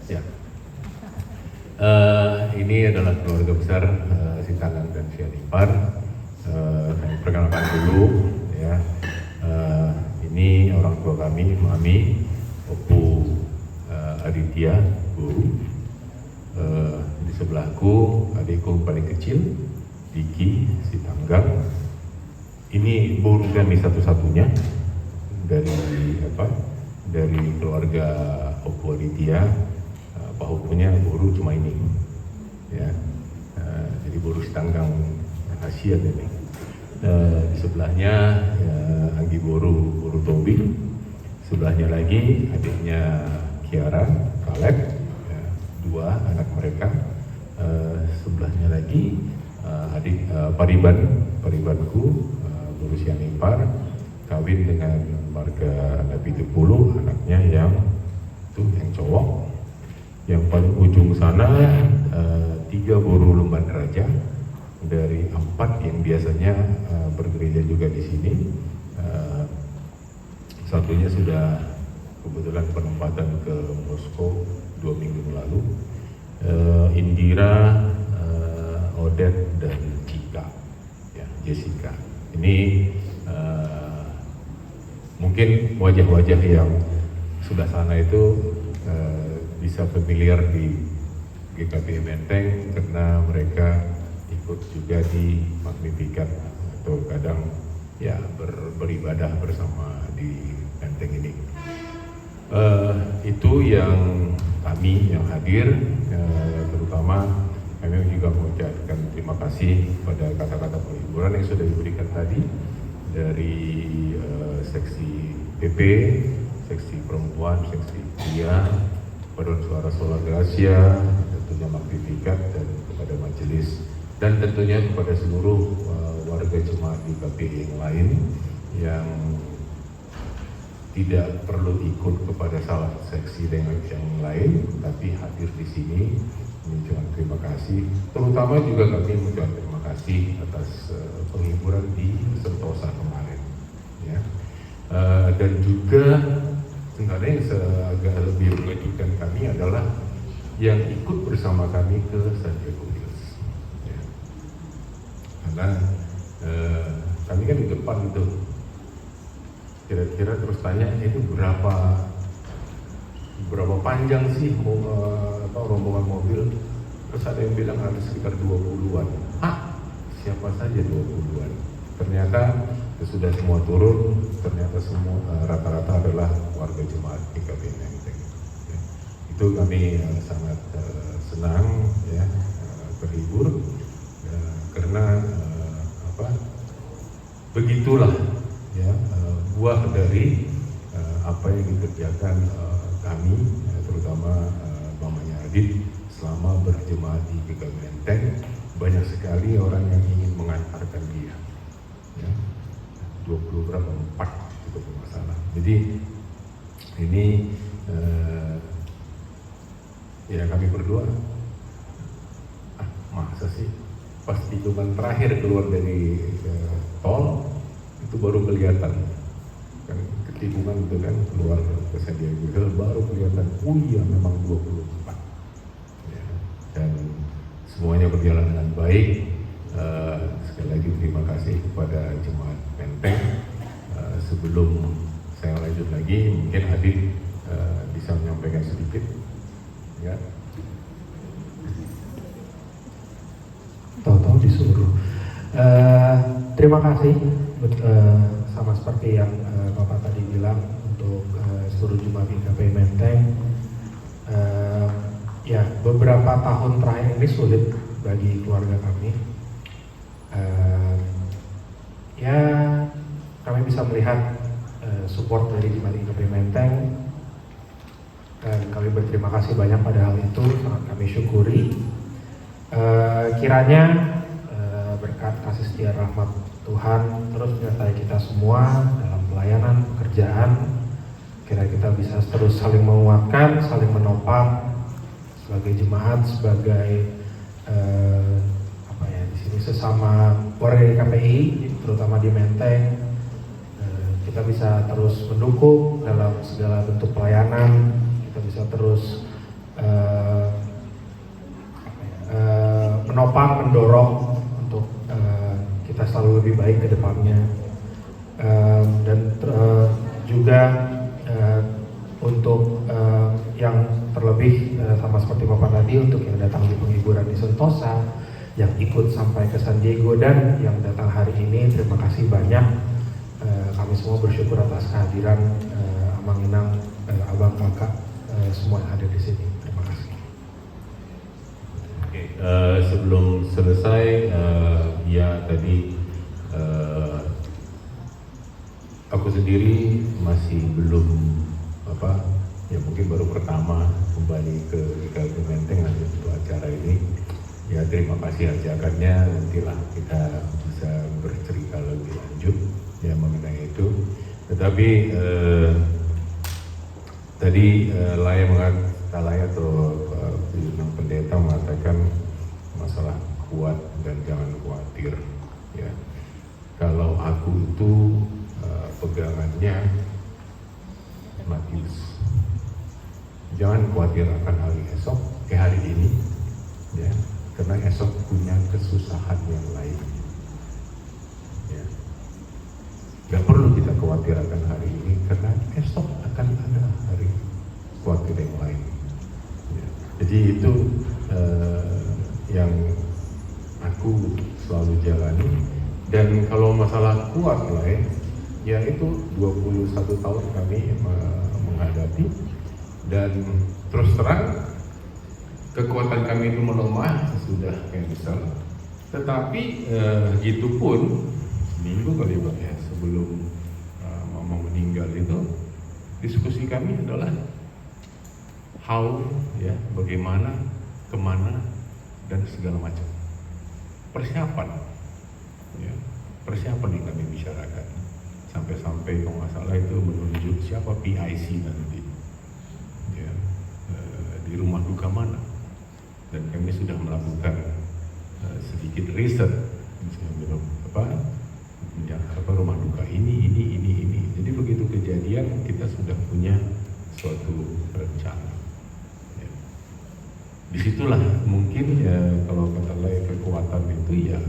ya. ini adalah keluarga besar Sitangan dan Sianipar. Saya perkenalkan dulu ya. Ini orang tua kami, Mami, Opu Aditya, Guru. Di sebelahku adikku paling kecil, Diki Sitanggang. Ini buru kami satu-satunya dari keluarga Opu Aditya. Pahupunya buru cuma ini, ya. Jadi buru Sitanggang Asia ini. Di sebelahnya Anggi Boru Tobi. Sebelahnya lagi adiknya Kiara, Kaleb, ya, 2 anak mereka. Sebelahnya lagi adik Paribanku, Boru Sianipar, kawin dengan marga Nabi Tepulu, anaknya yang cowok. Yang paling ujung sana 3 Boru Lumban Raja dari 4 yang biasanya bergereja juga di sini. Satunya sudah kebetulan penempatan ke Moskow 2 minggu lalu. Indira, Odette dan Cika, ya, Jessica. Ini mungkin wajah-wajah yang sudah sana itu bisa familiar di GKP Menteng karena mereka ikut juga di Magnificat atau kadang ya beribadah bersama di Menteng ini. Itu yang kami yang hadir, terutama kami juga mengucapkan terima kasih pada kata-kata penghiburan yang sudah diberikan tadi dari seksi PP, seksi perempuan, seksi pria, Paduan Suara Sola Gracia, tentunya Magnificat dan kepada majelis dan tentunya kepada seluruh warga jemaat di KPI yang lain yang tidak perlu ikut kepada salah seksi dengan yang lain, tapi hadir di sini mengucapkan terima kasih. Terutama juga kami mengucapkan terima kasih atas penghiburan di Sentosa kemarin, ya. Dan juga sebenarnya yang agak lebih mengejutkan kami adalah yang ikut bersama kami ke Santiago Hills, ya. Karena kami kan di depan itu, kira-kira terus tanya itu berapa panjang sih rombongan mobil, terus ada yang bilang ada sekitar 20-an. Siapa saja 20-an? Ternyata sudah semua turun, ternyata semua rata-rata adalah warga jemaat GKP Menteng. Ya. Itu kami sangat senang, ya, terhibur, ya, karena begitulah, ya, buah dari apa yang dikerjakan kami, ya, terutama mamanya Adit selama berjemaat di GKP Menteng. Banyak sekali orang yang ingin mengantarkan dia, ya. 20 berapa? 4 itu masalah. Jadi ini ya kami berdoa, masa sih pas tikungan terakhir keluar dari tol itu baru kelihatan kan, ketikungan itu kan keluar ke Sandiaga Hills baru kelihatan, iya memang 24, ya. Dan semuanya berjalan dengan baik. Sekali lagi terima kasih kepada jemaat Menteng. Sebelum saya lanjut lagi, mungkin Adit bisa menyampaikan sedikit, ya. Tahu-tahu disuruh. Terima kasih, sama seperti yang Bapak tadi bilang untuk seluruh jemaat GKP Menteng. Ya, beberapa tahun terakhir ini sulit bagi keluarga kami. Ya, kami bisa melihat support dari jemaat GKP Menteng dan kami berterima kasih banyak pada hal itu, sangat kami syukuri. Kiranya berkat kasih setia rahmat Tuhan terus menyertai kita semua dalam pelayanan pekerjaan. Kira kita bisa terus saling menguatkan, saling menopang sebagai jemaat, sebagai di sini sesama warga KPI, terutama di Menteng. Kita bisa terus mendukung dalam segala bentuk pelayanan. Kita bisa terus menopang, mendorong untuk kita selalu lebih baik ke depannya. Dan juga untuk yang terlebih sama seperti Bapak tadi, untuk yang datang di penghiburan di Sentosa, yang ikut sampai ke San Diego, dan yang datang hari ini, terima kasih banyak. Kami semua bersyukur atas kehadiran Amang Inang, Abang, Kakak, semua yang ada di sini. Terima kasih. Oke, sebelum selesai, ya tadi aku sendiri masih belum ya mungkin baru pertama kembali ke GKP Menteng untuk acara ini. Ya terima kasih ajakannya, nantilah kita bisa bercerita lebih lanjut ya mengenai itu. Tetapi tadi Laya atau pendeta mengatakan masalah kuat dan jangan khawatir. Ya, kalau aku itu pegangannya Matius, jangan khawatir akan hari esok, hari ini, ya, karena esok punya kesusahan yang lain. Ya. Gak perlu kita khawatir akan hari ini, karena esok akan ada hari khawatir yang lain. Ya. Jadi itu yang aku selalu jalani. Dan kalau masalah kuat lah ya itu 21 tahun kami menghadapi, dan terus terang kekuatan kami itu melemah sesudah cancel. Tetapi gitu pun seminggu kali Pak ya sebelum mama meninggal itu, diskusi kami adalah how, ya, bagaimana, kemana, dan segala macam persiapan, ya, persiapan yang kami bicarakan. Sampai-sampai kalau nggak salah itu menunjuk siapa PIC nanti, ya, di rumah duka mana, dan kami sudah melakukan sedikit riset, misalnya rumah duka ini. Jadi begitu kejadian kita sudah punya suatu rencana. Ya. Disitulah mungkin ya kalau kata lain kekuatan itu ya,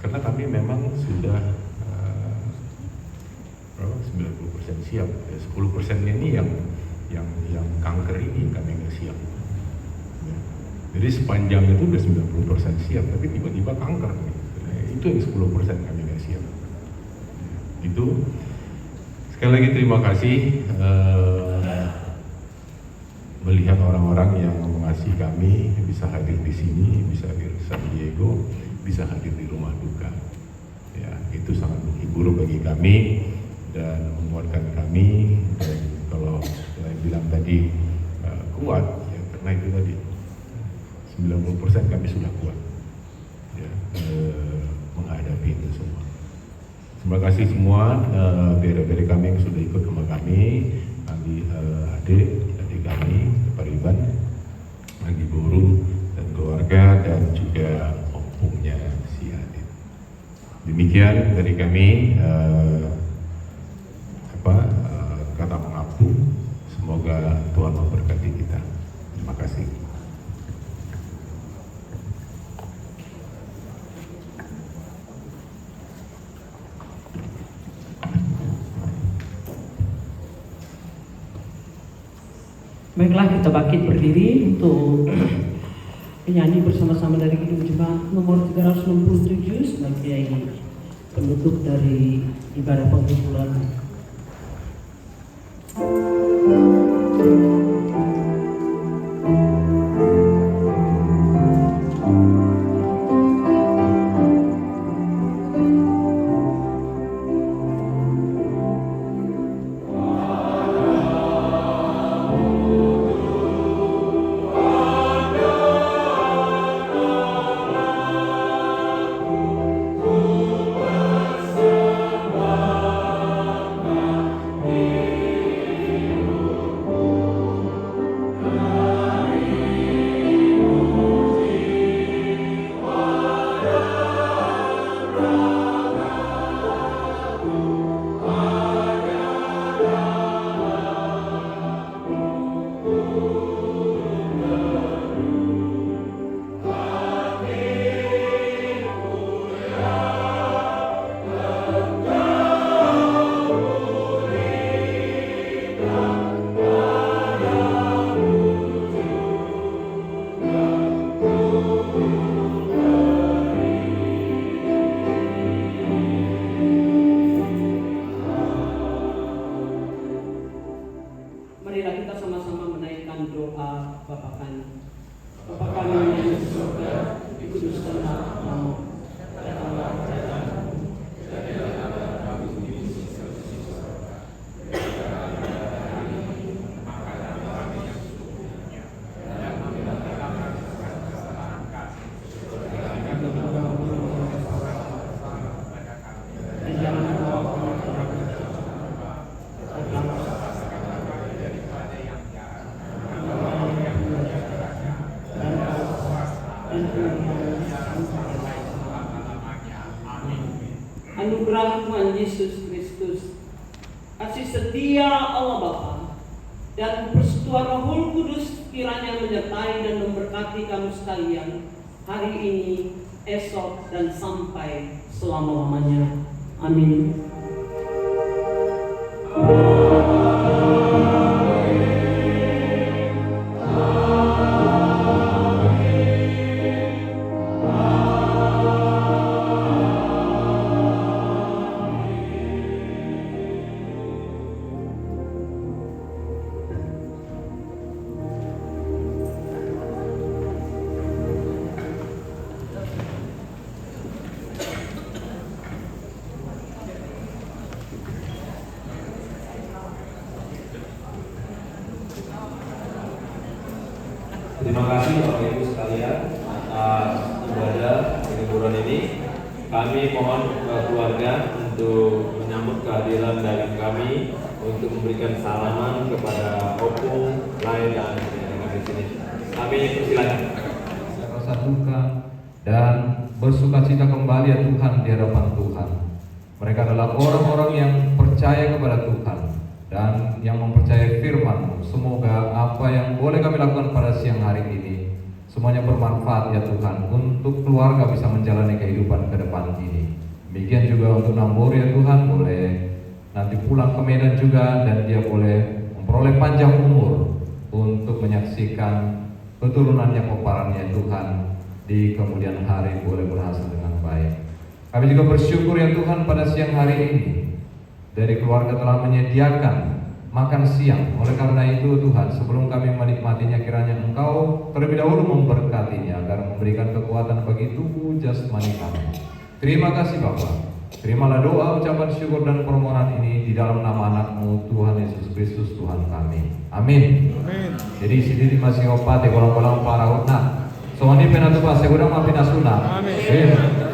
karena kami memang sudah 90% siap, ya, 10% ini yang kanker ini kami nggak siap. Ya. Jadi sepanjang itu udah 90% siap, tapi tiba-tiba kanker, itu yang 10% kami nggak siap. Ya. Itu sekali lagi terima kasih melihat orang-orang yang mengasihi kami bisa hadir di sini, bisa hadir di San Diego, bisa hadir di rumah duka. Ya, itu sangat menghibur bagi kami dan menguatkan kami. Dan kalau saya bilang tadi kuat, ya karena itu tadi 90% kami sudah kuat, ya, menghadapi itu semua. Terima kasih semua bere-bere kami yang sudah ikut sama kami, adik kami, Pak Iban, Agi Buru dan keluarga, dan juga opungnya si Adit. Demikian dari kami. Kata mengaku, semoga Tuhan memberkati kita. Terima kasih. Baiklah, kita bangkit berdiri untuk menyanyi bersama-sama dari Kidung Jemaat nomor 367 sebagai penutup dari ibadah pengumpulan. Kristus, kasih setia Allah Bapa, dan persekutuan Roh Kudus kiranya menyertai dan memberkati kamu sekalian hari ini, esok, dan sampai selama-lamanya. Amin. Terima kasih Bapak Ibu sekalian atas ibadah penguburan ini. Kami mohon keluarga untuk menyambut kehadiran dari kami untuk memberikan salaman kepada opung, lai dan rekan di sini. Kami persilakan. Rasa duka dan bersukacita kembali ya Tuhan di hadapan Tuhan. Mereka adalah orang-orang yang percaya kepada Tuhan dan yang mempercayai firman-Mu. Semoga apa yang boleh kami lakukan pada siang hari ini semuanya bermanfaat ya Tuhan untuk keluarga bisa menjalani kehidupan ke depan ini. Demikian juga untuk Nambur ya Tuhan, boleh nanti pulang ke Medan juga dan dia boleh memperoleh panjang umur untuk menyaksikan keturunannya peparannya Tuhan di kemudian hari boleh berhasil dengan baik. Kami juga bersyukur ya Tuhan pada siang hari ini dari keluarga telah menyediakan makan siang. Oleh karena itu Tuhan, sebelum kami menikmatinya kiranya Engkau terlebih dahulu memberkatinya agar memberikan kekuatan bagi tubuh jasmani kami. Terima kasih Bapa. Terimalah doa, ucapan syukur dan permohonan ini di dalam nama anak-Mu Tuhan Yesus Kristus Tuhan kami. Amin. Jadi sini masih opat di kolam-kolam para utna. Soalnya penatu pas segera maafin asuna. Amin.